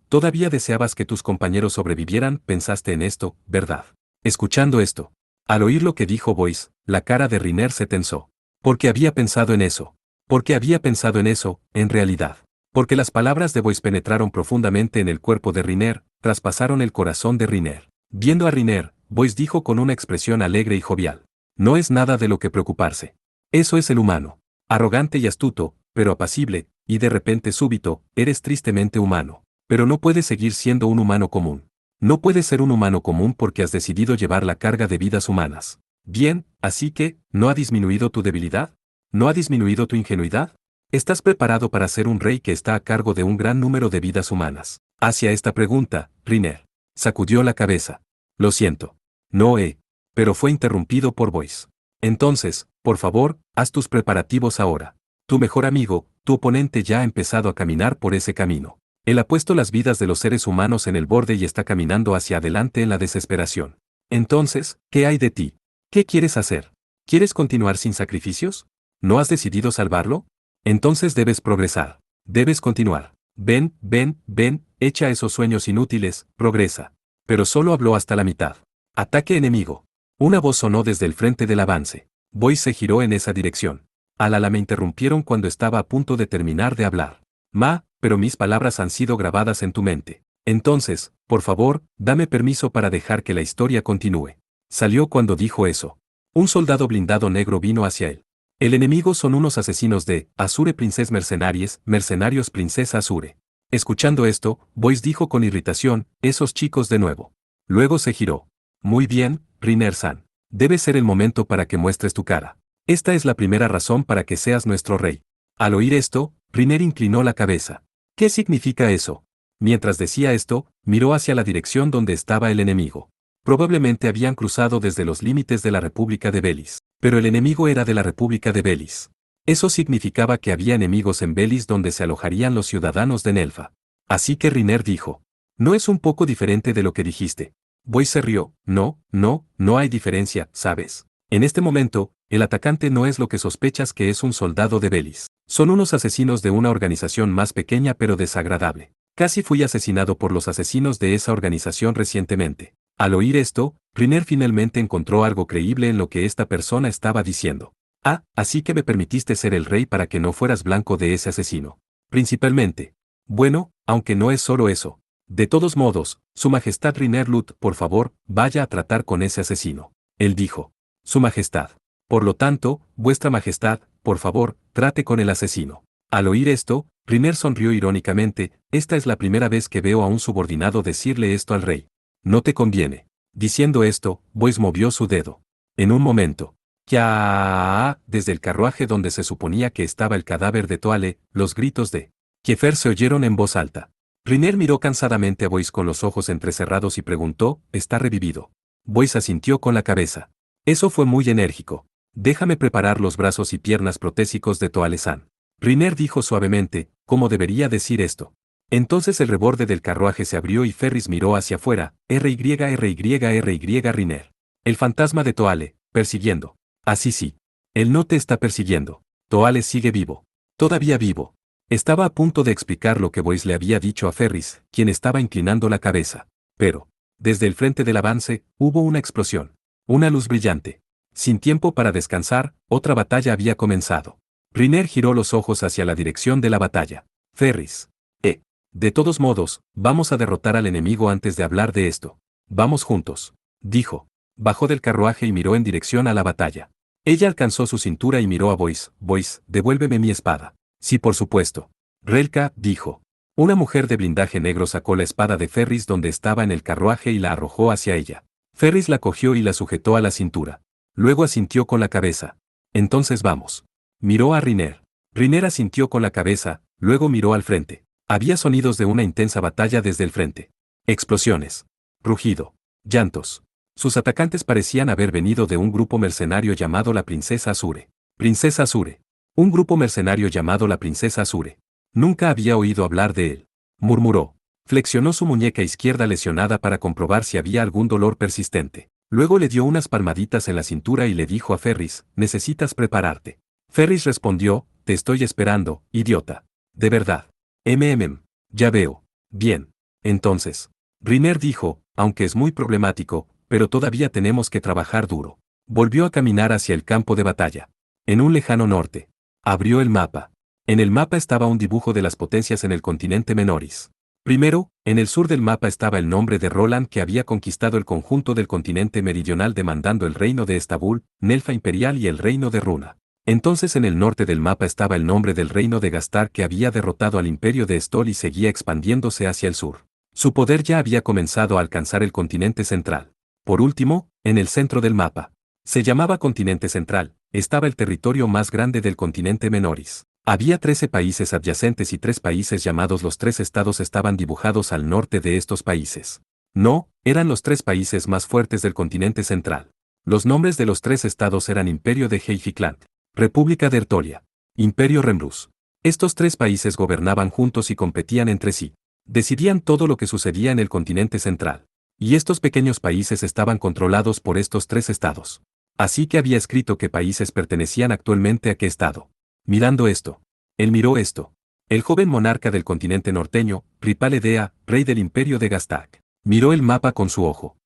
todavía deseabas que tus compañeros sobrevivieran, pensaste en esto, ¿verdad? Escuchando esto, al oír lo que dijo Boyce, la cara de Riner se tensó. Porque había pensado en eso. Porque había pensado en eso, en realidad. Porque las palabras de Boyce penetraron profundamente en el cuerpo de Riner, traspasaron el corazón de Riner. Viendo a Riner, Boyce dijo con una expresión alegre y jovial. No es nada de lo que preocuparse. Eso es el humano. Arrogante y astuto, pero apacible, y de repente súbito, eres tristemente humano. Pero no puedes seguir siendo un humano común. No puedes ser un humano común porque has decidido llevar la carga de vidas humanas. Bien, así que, ¿no ha disminuido tu debilidad? ¿No ha disminuido tu ingenuidad? ¿Estás preparado para ser un rey que está a cargo de un gran número de vidas humanas? Hacia esta pregunta, Riner sacudió la cabeza. Lo siento. No Pero fue interrumpido por Boyce. Entonces, por favor, haz tus preparativos ahora. Tu mejor amigo, tu oponente ya ha empezado a caminar por ese camino. Él ha puesto las vidas de los seres humanos en el borde y está caminando hacia adelante en la desesperación. Entonces, ¿qué hay de ti? ¿Qué quieres hacer? ¿Quieres continuar sin sacrificios? ¿No has decidido salvarlo? Entonces debes progresar. Debes continuar. Ven, echa esos sueños inútiles, progresa. Pero solo habló hasta la mitad. Ataque enemigo. Una voz sonó desde el frente del avance. Boyce se giró en esa dirección. Me interrumpieron cuando estaba a punto de terminar de hablar. Pero mis palabras han sido grabadas en tu mente. Entonces, por favor, dame permiso para dejar que la historia continúe. Salió cuando dijo eso. Un soldado blindado negro vino hacia él. El enemigo son unos asesinos de Azure Princess mercenarios Princesa Azure. Escuchando esto, Boyce dijo con irritación, esos chicos de nuevo. Luego se giró. Muy bien, Riner-san. Debe ser el momento para que muestres tu cara. Esta es la primera razón para que seas nuestro rey. Al oír esto, Riner inclinó la cabeza. ¿Qué significa eso? Mientras decía esto, miró hacia la dirección donde estaba el enemigo. Probablemente habían cruzado desde los límites de la República de Belis, pero el enemigo era de la República de Belis. Eso significaba que había enemigos en Belis donde se alojarían los ciudadanos de Nelfa. Así que Riner dijo, ¿no es un poco diferente de lo que dijiste? Boyce se rió, no hay diferencia, ¿sabes? En este momento, el atacante no es lo que sospechas que es un soldado de Belis. Son unos asesinos de una organización más pequeña pero desagradable. Casi fui asesinado por los asesinos de esa organización recientemente. Al oír esto, Riner finalmente encontró algo creíble en lo que esta persona estaba diciendo. Ah, así que me permitiste ser el rey para que no fueras blanco de ese asesino. Principalmente. Bueno, aunque no es solo eso. De todos modos, Su Majestad Riner Lut, por favor, vaya a tratar con ese asesino. Él dijo. Su Majestad. Por lo tanto, Vuestra Majestad, por favor, trate con el asesino. Al oír esto, Riner sonrió irónicamente, esta es la primera vez que veo a un subordinado decirle esto al rey. No te conviene. Diciendo esto, Boyce movió su dedo. En un momento. ¡Ya! Desde el carruaje donde se suponía que estaba el cadáver de Toale, los gritos de Kiefer se oyeron en voz alta. Riner miró cansadamente a Boyce con los ojos entrecerrados y preguntó, ¿está revivido? Boyce asintió con la cabeza. Eso fue muy enérgico. Déjame preparar los brazos y piernas protésicos de Toale-san. Riner dijo suavemente, ¿cómo debería decir esto? Entonces el reborde del carruaje se abrió y Ferris miró hacia afuera, Riner. El fantasma de Toale, persiguiendo. Así sí. Él no te está persiguiendo. Toale sigue vivo. Todavía vivo. Estaba a punto de explicar lo que Boyce le había dicho a Ferris, quien estaba inclinando la cabeza. Pero, desde el frente del avance, hubo una explosión. Una luz brillante. Sin tiempo para descansar, otra batalla había comenzado. Riner giró los ojos hacia la dirección de la batalla. Ferris. De todos modos, vamos a derrotar al enemigo antes de hablar de esto. Vamos juntos. Dijo. Bajó del carruaje y miró en dirección a la batalla. Ella alcanzó su cintura y miró a Boyce. Boyce, devuélveme mi espada. Sí, por supuesto. Relka, dijo. Una mujer de blindaje negro sacó la espada de Ferris donde estaba en el carruaje y la arrojó hacia ella. Ferris la cogió y la sujetó a la cintura. Luego asintió con la cabeza. Entonces vamos. Miró a Riner. Riner asintió con la cabeza, luego miró al frente. Había sonidos de una intensa batalla desde el frente. Explosiones. Rugido. Llantos. Sus atacantes parecían haber venido de un grupo mercenario llamado la Princesa Azure. Princesa Azure. Un grupo mercenario llamado la Princesa Azure. Nunca había oído hablar de él. Murmuró. Flexionó su muñeca izquierda lesionada para comprobar si había algún dolor persistente. Luego le dio unas palmaditas en la cintura y le dijo a Ferris, necesitas prepararte. Ferris respondió, te estoy esperando, idiota. De verdad. Ya veo. Bien. Entonces. Riner dijo, aunque es muy problemático, pero todavía tenemos que trabajar duro. Volvió a caminar hacia el campo de batalla. En un lejano norte. Abrió el mapa. En el mapa estaba un dibujo de las potencias en el continente Menoris. Primero, en el sur del mapa estaba el nombre de Roland que había conquistado el conjunto del continente meridional demandando el reino de Estambul, Nelfa Imperial y el reino de Runa. Entonces en el norte del mapa estaba el nombre del reino de Gastar que había derrotado al imperio de Stol y seguía expandiéndose hacia el sur. Su poder ya había comenzado a alcanzar el continente central. Por último, en el centro del mapa. Se llamaba continente central, estaba el territorio más grande del continente Menoris. Había 13 países adyacentes y 3 países llamados los 3 estados estaban dibujados al norte de estos países. No, eran los 3 países más fuertes del continente central. Los nombres de los 3 estados eran Imperio de Heifikland, República de Ertolia, Imperio Remrus. Estos 3 países gobernaban juntos y competían entre sí. Decidían todo lo que sucedía en el continente central. Y estos pequeños países estaban controlados por estos 3 estados. Así que había escrito qué países pertenecían actualmente a qué estado. Mirando esto. Él miró esto. El joven monarca del continente norteño, Ripale Dea, rey del imperio de Gastak. Miró el mapa con su ojo.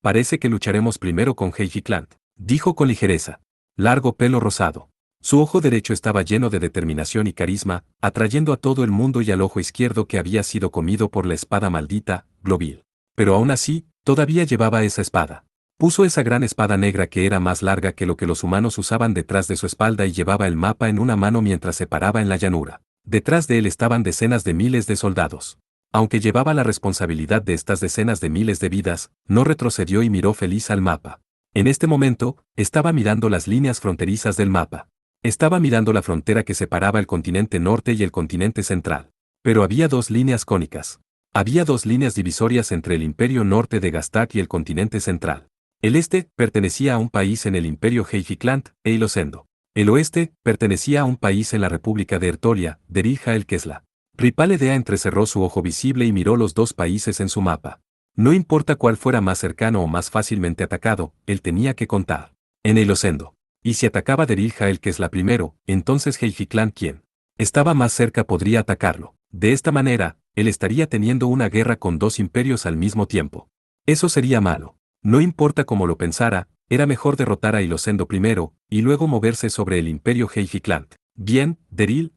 Parece que lucharemos primero con Heifikland, dijo con ligereza. Largo pelo rosado. Su ojo derecho estaba lleno de determinación y carisma, atrayendo a todo el mundo y al ojo izquierdo que había sido comido por la espada maldita, Globeel. Pero aún así, todavía llevaba esa espada. Puso esa gran espada negra que era más larga que lo que los humanos usaban detrás de su espalda y llevaba el mapa en una mano mientras se paraba en la llanura. Detrás de él estaban decenas de miles de soldados. Aunque llevaba la responsabilidad de estas decenas de miles de vidas, no retrocedió y miró feliz al mapa. En este momento, estaba mirando las líneas fronterizas del mapa. Estaba mirando la frontera que separaba el continente norte y el continente central. Pero había dos líneas cónicas. Había dos líneas divisorias entre el imperio norte de Gastak y el continente central. El este pertenecía a un país en el imperio Heifiklant, e Ilosendo. El oeste pertenecía a un país en la república de Ertolia, Derija el Kesla. Ripal-Edea entrecerró su ojo visible y miró los dos países en su mapa. No importa cuál fuera más cercano o más fácilmente atacado, él tenía que contar. En Ilosendo. Y si atacaba Derija el Kesla primero, entonces Heifiklant quien estaba más cerca podría atacarlo. De esta manera, él estaría teniendo una guerra con dos imperios al mismo tiempo. Eso sería malo. No importa cómo lo pensara, era mejor derrotar a Ilosendo primero, y luego moverse sobre el imperio Heifiklant. Bien, Deril,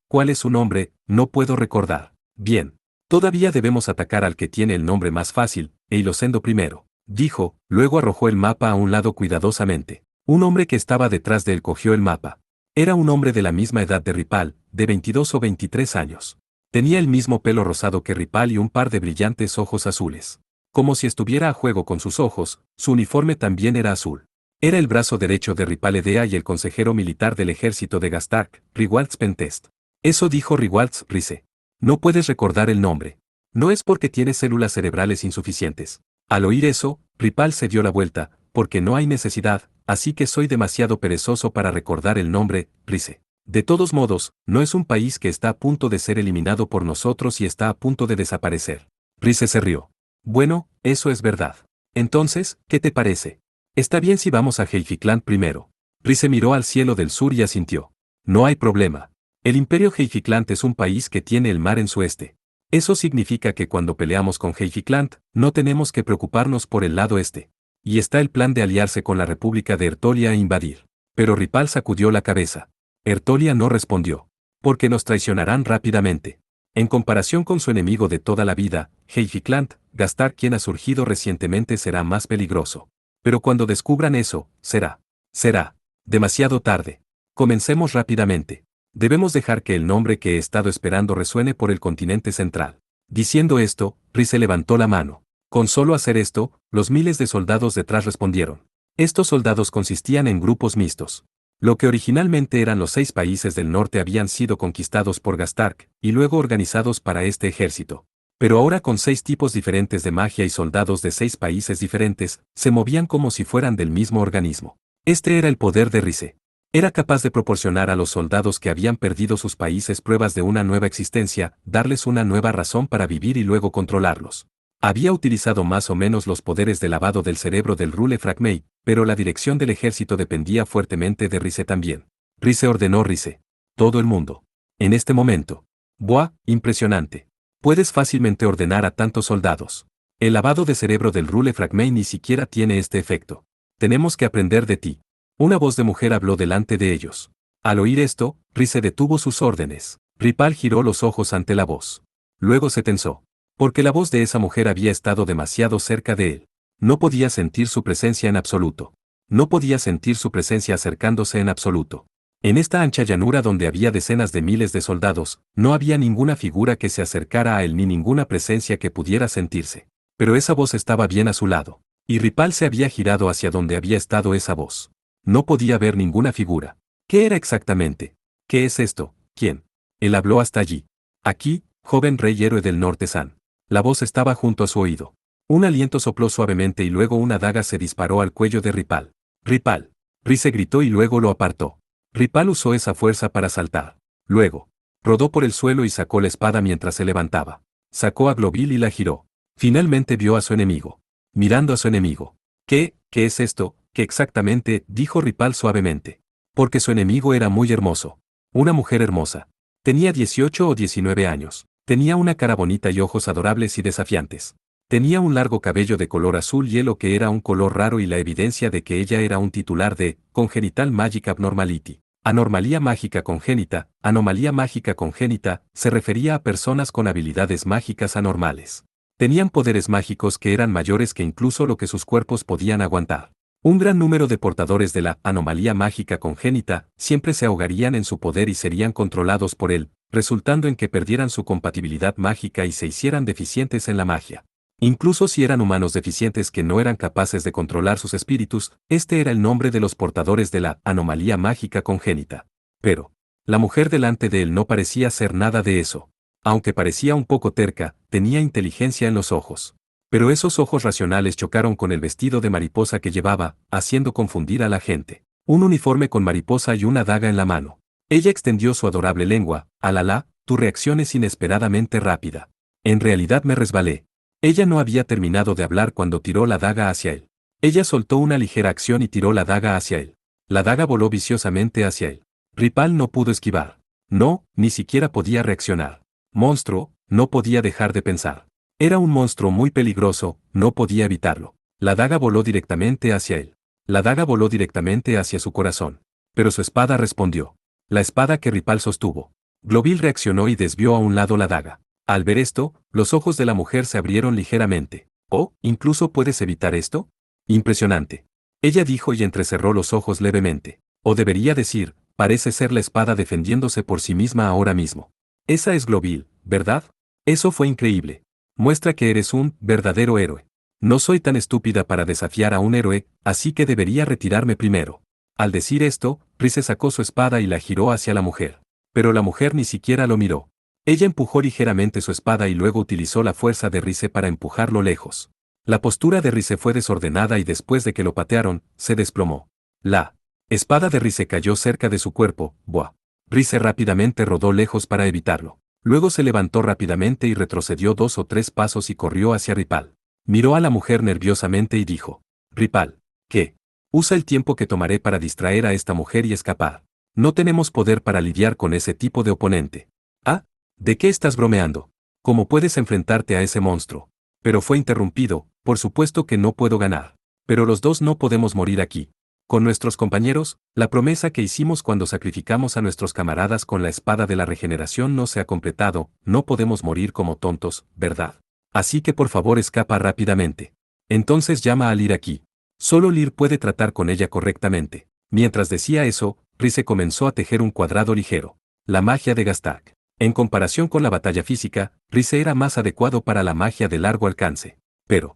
¿cuál es su nombre? No puedo recordar. Bien. Todavía debemos atacar al que tiene el nombre más fácil, e Ilosendo primero. Dijo, luego arrojó el mapa a un lado cuidadosamente. Un hombre que estaba detrás de él cogió el mapa. Era un hombre de la misma edad de Ripal, de 22 o 23 años. Tenía el mismo pelo rosado que Ripal y un par de brillantes ojos azules. Como si estuviera a juego con sus ojos, su uniforme también era azul. Era el brazo derecho de Ripal-Edea y el consejero militar del ejército de Gastark, Rigwald Spentest. Eso dijo Rigwald Rice. No puedes recordar el nombre. No es porque tienes células cerebrales insuficientes. Al oír eso, Ripal se dio la vuelta, porque no hay necesidad, así que soy demasiado perezoso para recordar el nombre, Rice. De todos modos, no es un país que está a punto de ser eliminado por nosotros y está a punto de desaparecer. Rice se rió. Bueno, eso es verdad. Entonces, ¿qué te parece? Está bien si vamos a Heifiklant primero. Rice miró al cielo del sur y asintió. No hay problema. El imperio Heifiklant es un país que tiene el mar en su este. Eso significa que cuando peleamos con Heifiklant, no tenemos que preocuparnos por el lado este. Y está el plan de aliarse con la República de Ertolia e invadir. Pero Ripal sacudió la cabeza. Ertolia no respondió. Porque nos traicionarán rápidamente. En comparación con su enemigo de toda la vida, Heifiklant, Gastar quien ha surgido recientemente será más peligroso. Pero cuando descubran eso, será demasiado tarde. Comencemos rápidamente. Debemos dejar que el nombre que he estado esperando resuene por el continente central. Diciendo esto, Rice levantó la mano. Con solo hacer esto, los miles de soldados detrás respondieron. Estos soldados consistían en grupos mixtos. Lo que originalmente eran los 6 países del norte habían sido conquistados por Gastark, y luego organizados para este ejército. Pero ahora con 6 tipos diferentes de magia y soldados de 6 países diferentes, se movían como si fueran del mismo organismo. Este era el poder de Rice. Era capaz de proporcionar a los soldados que habían perdido sus países pruebas de una nueva existencia, darles una nueva razón para vivir y luego controlarlos. Había utilizado más o menos los poderes de lavado del cerebro del Rule Fragmate, pero la dirección del ejército dependía fuertemente de Rice también. Rice ordenó Rice. Todo el mundo. En este momento. ¡Buah! Impresionante. Puedes fácilmente ordenar a tantos soldados. El lavado de cerebro del Rule Fragmate ni siquiera tiene este efecto. Tenemos que aprender de ti. Una voz de mujer habló delante de ellos. Al oír esto, Rice detuvo sus órdenes. Ripal giró los ojos ante la voz. Luego se tensó. Porque la voz de esa mujer había estado demasiado cerca de él. No podía sentir su presencia en absoluto. No podía sentir su presencia acercándose en absoluto. En esta ancha llanura donde había decenas de miles de soldados, no había ninguna figura que se acercara a él ni ninguna presencia que pudiera sentirse. Pero esa voz estaba bien a su lado. Y Ripal se había girado hacia donde había estado esa voz. No podía ver ninguna figura. ¿Qué era exactamente? ¿Qué es esto? ¿Quién? Él habló hasta allí. Aquí, joven rey héroe del norte San. La voz estaba junto a su oído. Un aliento sopló suavemente y luego una daga se disparó al cuello de Ripal. ¡Ripal! Rice gritó y luego lo apartó. Ripal usó esa fuerza para saltar. Luego, rodó por el suelo y sacó la espada mientras se levantaba. Sacó a Globeel y la giró. Finalmente vio a su enemigo. Mirando a su enemigo. ¿Qué es esto? ¿Qué exactamente? Dijo Ripal suavemente. Porque su enemigo era muy hermoso. Una mujer hermosa. Tenía 18 o 19 años. Tenía una cara bonita y ojos adorables y desafiantes. Tenía un largo cabello de color azul hielo que era un color raro y la evidencia de que ella era un titular de Congenital Magic Abnormality. Anomalía mágica congénita. Anomalía mágica congénita se refería a personas con habilidades mágicas anormales. Tenían poderes mágicos que eran mayores que incluso lo que sus cuerpos podían aguantar. Un gran número de portadores de la anomalía mágica congénita siempre se ahogarían en su poder y serían controlados por él, resultando en que perdieran su compatibilidad mágica y se hicieran deficientes en la magia. Incluso si eran humanos deficientes que no eran capaces de controlar sus espíritus, este era el nombre de los portadores de la anomalía mágica congénita. Pero, la mujer delante de él no parecía ser nada de eso. Aunque parecía un poco terca, tenía inteligencia en los ojos. Pero esos ojos racionales chocaron con el vestido de mariposa que llevaba, haciendo confundir a la gente. Un uniforme con mariposa y una daga en la mano. Ella extendió su adorable lengua. Alalá, tu reacción es inesperadamente rápida. En realidad me resbalé. Ella no había terminado de hablar cuando tiró la daga hacia él. Ella soltó una ligera acción y tiró la daga hacia él. La daga voló viciosamente hacia él. Ripal no pudo esquivar. No, ni siquiera podía reaccionar. Monstruo, no podía dejar de pensar. Era un monstruo muy peligroso, no podía evitarlo. La daga voló directamente hacia él. La daga voló directamente hacia su corazón. Pero su espada respondió. La espada que Ripal sostuvo. Globeel reaccionó y desvió a un lado la daga. Al ver esto, los ojos de la mujer se abrieron ligeramente. «Oh, ¿incluso puedes evitar esto? Impresionante». Ella dijo y entrecerró los ojos levemente. O debería decir, parece ser la espada defendiéndose por sí misma ahora mismo. Esa es Globeel, ¿verdad? Eso fue increíble. Muestra que eres un verdadero héroe. No soy tan estúpida para desafiar a un héroe, así que debería retirarme primero. Al decir esto, Rize sacó su espada y la giró hacia la mujer. Pero la mujer ni siquiera lo miró. Ella empujó ligeramente su espada y luego utilizó la fuerza de Rize para empujarlo lejos. La postura de Rize fue desordenada y después de que lo patearon, se desplomó. La espada de Rize cayó cerca de su cuerpo. ¡Buah! Rize rápidamente rodó lejos para evitarlo. Luego se levantó rápidamente y retrocedió 2 o 3 pasos y corrió hacia Ripal. Miró a la mujer nerviosamente y dijo: Ripal, ¿qué? Usa el tiempo que tomaré para distraer a esta mujer y escapar. No tenemos poder para lidiar con ese tipo de oponente. ¿Ah? ¿De qué estás bromeando? ¿Cómo puedes enfrentarte a ese monstruo? Pero fue interrumpido, por supuesto que no puedo ganar. Pero los dos no podemos morir aquí. Con nuestros compañeros, la promesa que hicimos cuando sacrificamos a nuestros camaradas con la espada de la regeneración no se ha completado, no podemos morir como tontos, ¿verdad? Así que por favor escapa rápidamente. Entonces llama a Lyr aquí. Solo Lyr puede tratar con ella correctamente. Mientras decía eso, Rize comenzó a tejer un cuadrado ligero. La magia de Gastak. En comparación con la batalla física, Rize era más adecuado para la magia de largo alcance. Pero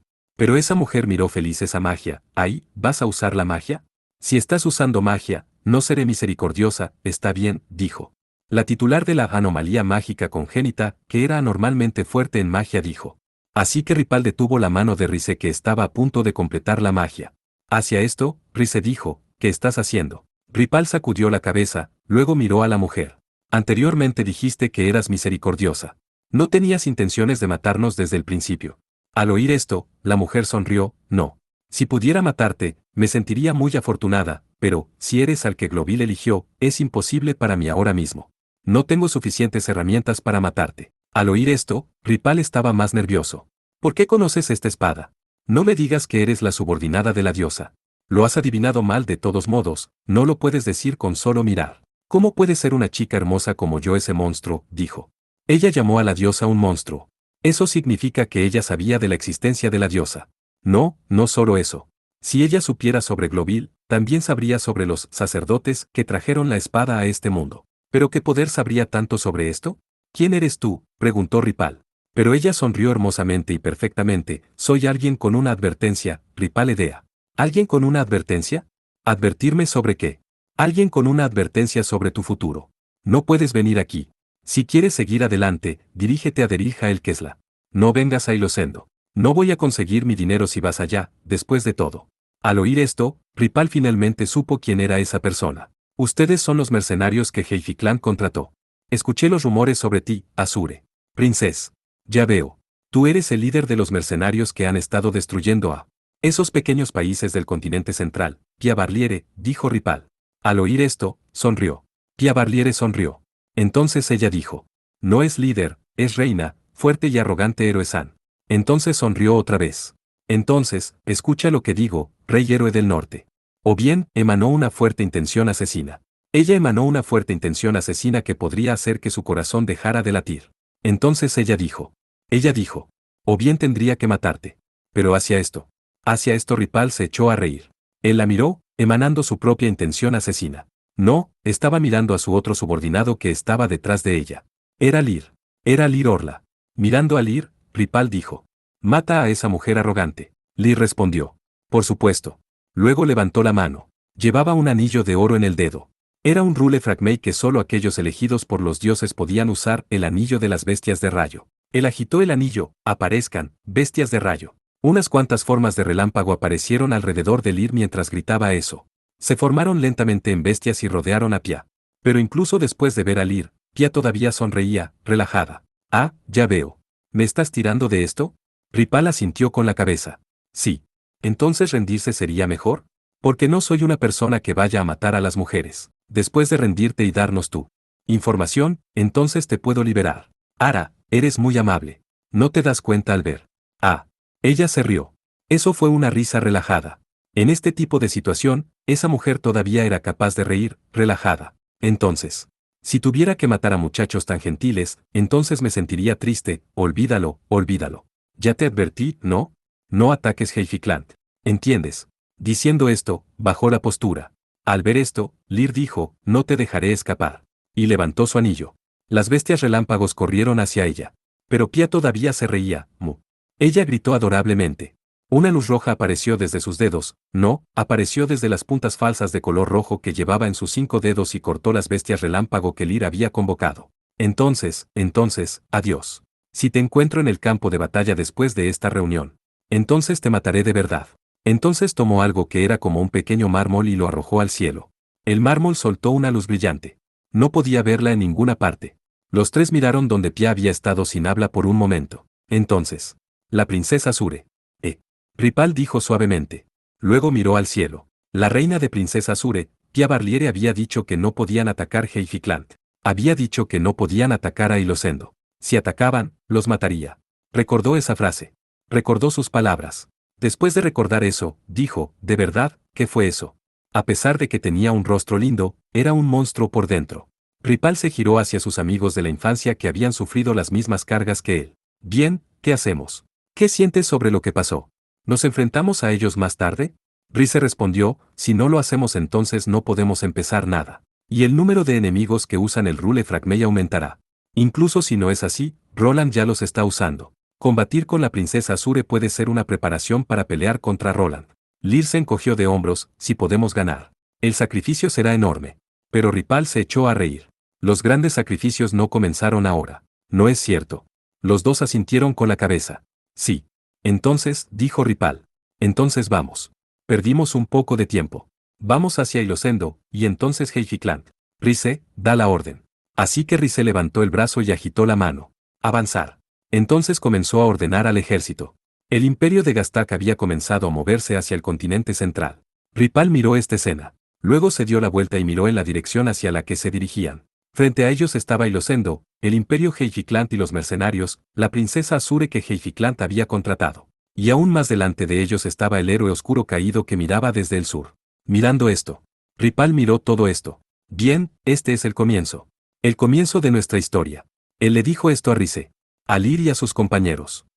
esa mujer miró feliz esa magia. ¿Ahí, vas a usar la magia? Si estás usando magia, no seré misericordiosa, está bien, dijo. La titular de la anomalía mágica congénita, que era anormalmente fuerte en magia, dijo. Así que Ripal detuvo la mano de Rize que estaba a punto de completar la magia. Hacia esto, Rize dijo, ¿qué estás haciendo? Ripal sacudió la cabeza, luego miró a la mujer. Anteriormente dijiste que eras misericordiosa. No tenías intenciones de matarnos desde el principio. Al oír esto, la mujer sonrió, no. Si pudiera matarte, me sentiría muy afortunada, pero, si eres al que Globeel eligió, es imposible para mí ahora mismo. No tengo suficientes herramientas para matarte. Al oír esto, Ripal estaba más nervioso. ¿Por qué conoces esta espada? No me digas que eres la subordinada de la diosa. Lo has adivinado mal de todos modos, no lo puedes decir con solo mirar. ¿Cómo puede ser una chica hermosa como yo ese monstruo? Dijo. Ella llamó a la diosa un monstruo. Eso significa que ella sabía de la existencia de la diosa. No, no solo eso. Si ella supiera sobre Globeel, también sabría sobre los sacerdotes que trajeron la espada a este mundo. ¿Pero qué poder sabría tanto sobre esto? ¿Quién eres tú?, preguntó Ripal. Pero ella sonrió hermosamente y perfectamente. Soy alguien con una advertencia, Ripal Edea. ¿Alguien con una advertencia? ¿Advertirme sobre qué? Alguien con una advertencia sobre tu futuro. No puedes venir aquí. Si quieres seguir adelante, dirígete a Derija el Kesla. No vengas a Ilosendo. No voy a conseguir mi dinero si vas allá, después de todo. Al oír esto, Ripal finalmente supo quién era esa persona. Ustedes son los mercenarios que Heificlan contrató. Escuché los rumores sobre ti, Azure. Princess. Ya veo. Tú eres el líder de los mercenarios que han estado destruyendo a esos pequeños países del continente central. Pia Barliere, dijo Ripal. Al oír esto, sonrió. Pia Barliere sonrió. Entonces ella dijo. No es líder, es reina, fuerte y arrogante héroe-san. Entonces sonrió otra vez. Entonces, escucha lo que digo, rey héroe del norte. O bien, emanó una fuerte intención asesina. Ella emanó una fuerte intención asesina que podría hacer que su corazón dejara de latir. Entonces ella dijo, o bien tendría que matarte. Pero hacia esto Ripal se echó a reír. Él la miró, emanando su propia intención asesina. No, estaba mirando a su otro subordinado que estaba detrás de ella. Era Lir Orla. Mirando a Lir, Ripal dijo, mata a esa mujer arrogante. Lir respondió, por supuesto. Luego levantó la mano. Llevaba un anillo de oro en el dedo. Era un rule fragmei que solo aquellos elegidos por los dioses podían usar, el anillo de las bestias de rayo. Él agitó el anillo, aparezcan, bestias de rayo. Unas cuantas formas de relámpago aparecieron alrededor de Lir mientras gritaba eso. Se formaron lentamente en bestias y rodearon a Pia. Pero incluso después de ver a Lir, Pia todavía sonreía, relajada. Ah, ya veo. ¿Me estás tirando de esto? Ripal asintió con la cabeza. Sí. ¿Entonces rendirse sería mejor? Porque no soy una persona que vaya a matar a las mujeres. Después de rendirte y darnos tu información, entonces te puedo liberar. Ara, eres muy amable. ¿No te das cuenta al ver? Ah. Ella se rió. Eso fue una risa relajada. En este tipo de situación, esa mujer todavía era capaz de reír, relajada. Entonces, si tuviera que matar a muchachos tan gentiles, entonces me sentiría triste, olvídalo, olvídalo. Ya te advertí, ¿no? No ataques Heifiklant. ¿Entiendes? Diciendo esto, bajó la postura. Al ver esto, Lir dijo, no te dejaré escapar. Y levantó su anillo. Las bestias relámpagos corrieron hacia ella. Pero Pia todavía se reía, mu. Ella gritó adorablemente. Una luz roja apareció desde sus dedos, no, apareció desde las puntas falsas de color rojo que llevaba en sus 5 dedos y cortó las bestias relámpago que Lir había convocado. Entonces, adiós. Si te encuentro en el campo de batalla después de esta reunión, entonces te mataré de verdad. Entonces tomó algo que era como un pequeño mármol y lo arrojó al cielo. El mármol soltó una luz brillante. No podía verla en ninguna parte. Los tres miraron donde Pia había estado sin habla por un momento. Entonces, la princesa Sure. Ripal dijo suavemente. Luego miró al cielo. La reina de princesa Sure, Pia Barliere había dicho que no podían atacar Heifiklant. Había dicho que no podían atacar a Ilosendo. Si atacaban, los mataría. Recordó esa frase. Recordó sus palabras. Después de recordar eso, dijo, ¿de verdad, qué fue eso? A pesar de que tenía un rostro lindo, era un monstruo por dentro. Ripal se giró hacia sus amigos de la infancia que habían sufrido las mismas cargas que él. Bien, ¿qué hacemos? ¿Qué sientes sobre lo que pasó? ¿Nos enfrentamos a ellos más tarde? Rize respondió, si no lo hacemos entonces no podemos empezar nada. Y el número de enemigos que usan el Rule Fragmei aumentará. Incluso si no es así, Roland ya los está usando. Combatir con la princesa Azure puede ser una preparación para pelear contra Roland. Lir se encogió de hombros, si podemos ganar. El sacrificio será enorme. Pero Ripal se echó a reír. Los grandes sacrificios no comenzaron ahora. No es cierto. Los dos asintieron con la cabeza. Sí. Entonces, dijo Ripal. Entonces vamos. Perdimos un poco de tiempo. Vamos hacia Ilosendo, y entonces Heifiklant. Rize, da la orden. Así que Rize levantó el brazo y agitó la mano. Avanzar. Entonces comenzó a ordenar al ejército. El imperio de Gastak había comenzado a moverse hacia el continente central. Ripal miró esta escena. Luego se dio la vuelta y miró en la dirección hacia la que se dirigían. Frente a ellos estaba Ilosendo, el imperio Heifiklant y los mercenarios, la princesa Azure que Heifiklant había contratado. Y aún más delante de ellos estaba el héroe oscuro caído que miraba desde el sur. Mirando esto. Ripal miró todo esto. Bien, este es el comienzo. El comienzo de nuestra historia. Él le dijo esto a Rize, a Lir y a sus compañeros.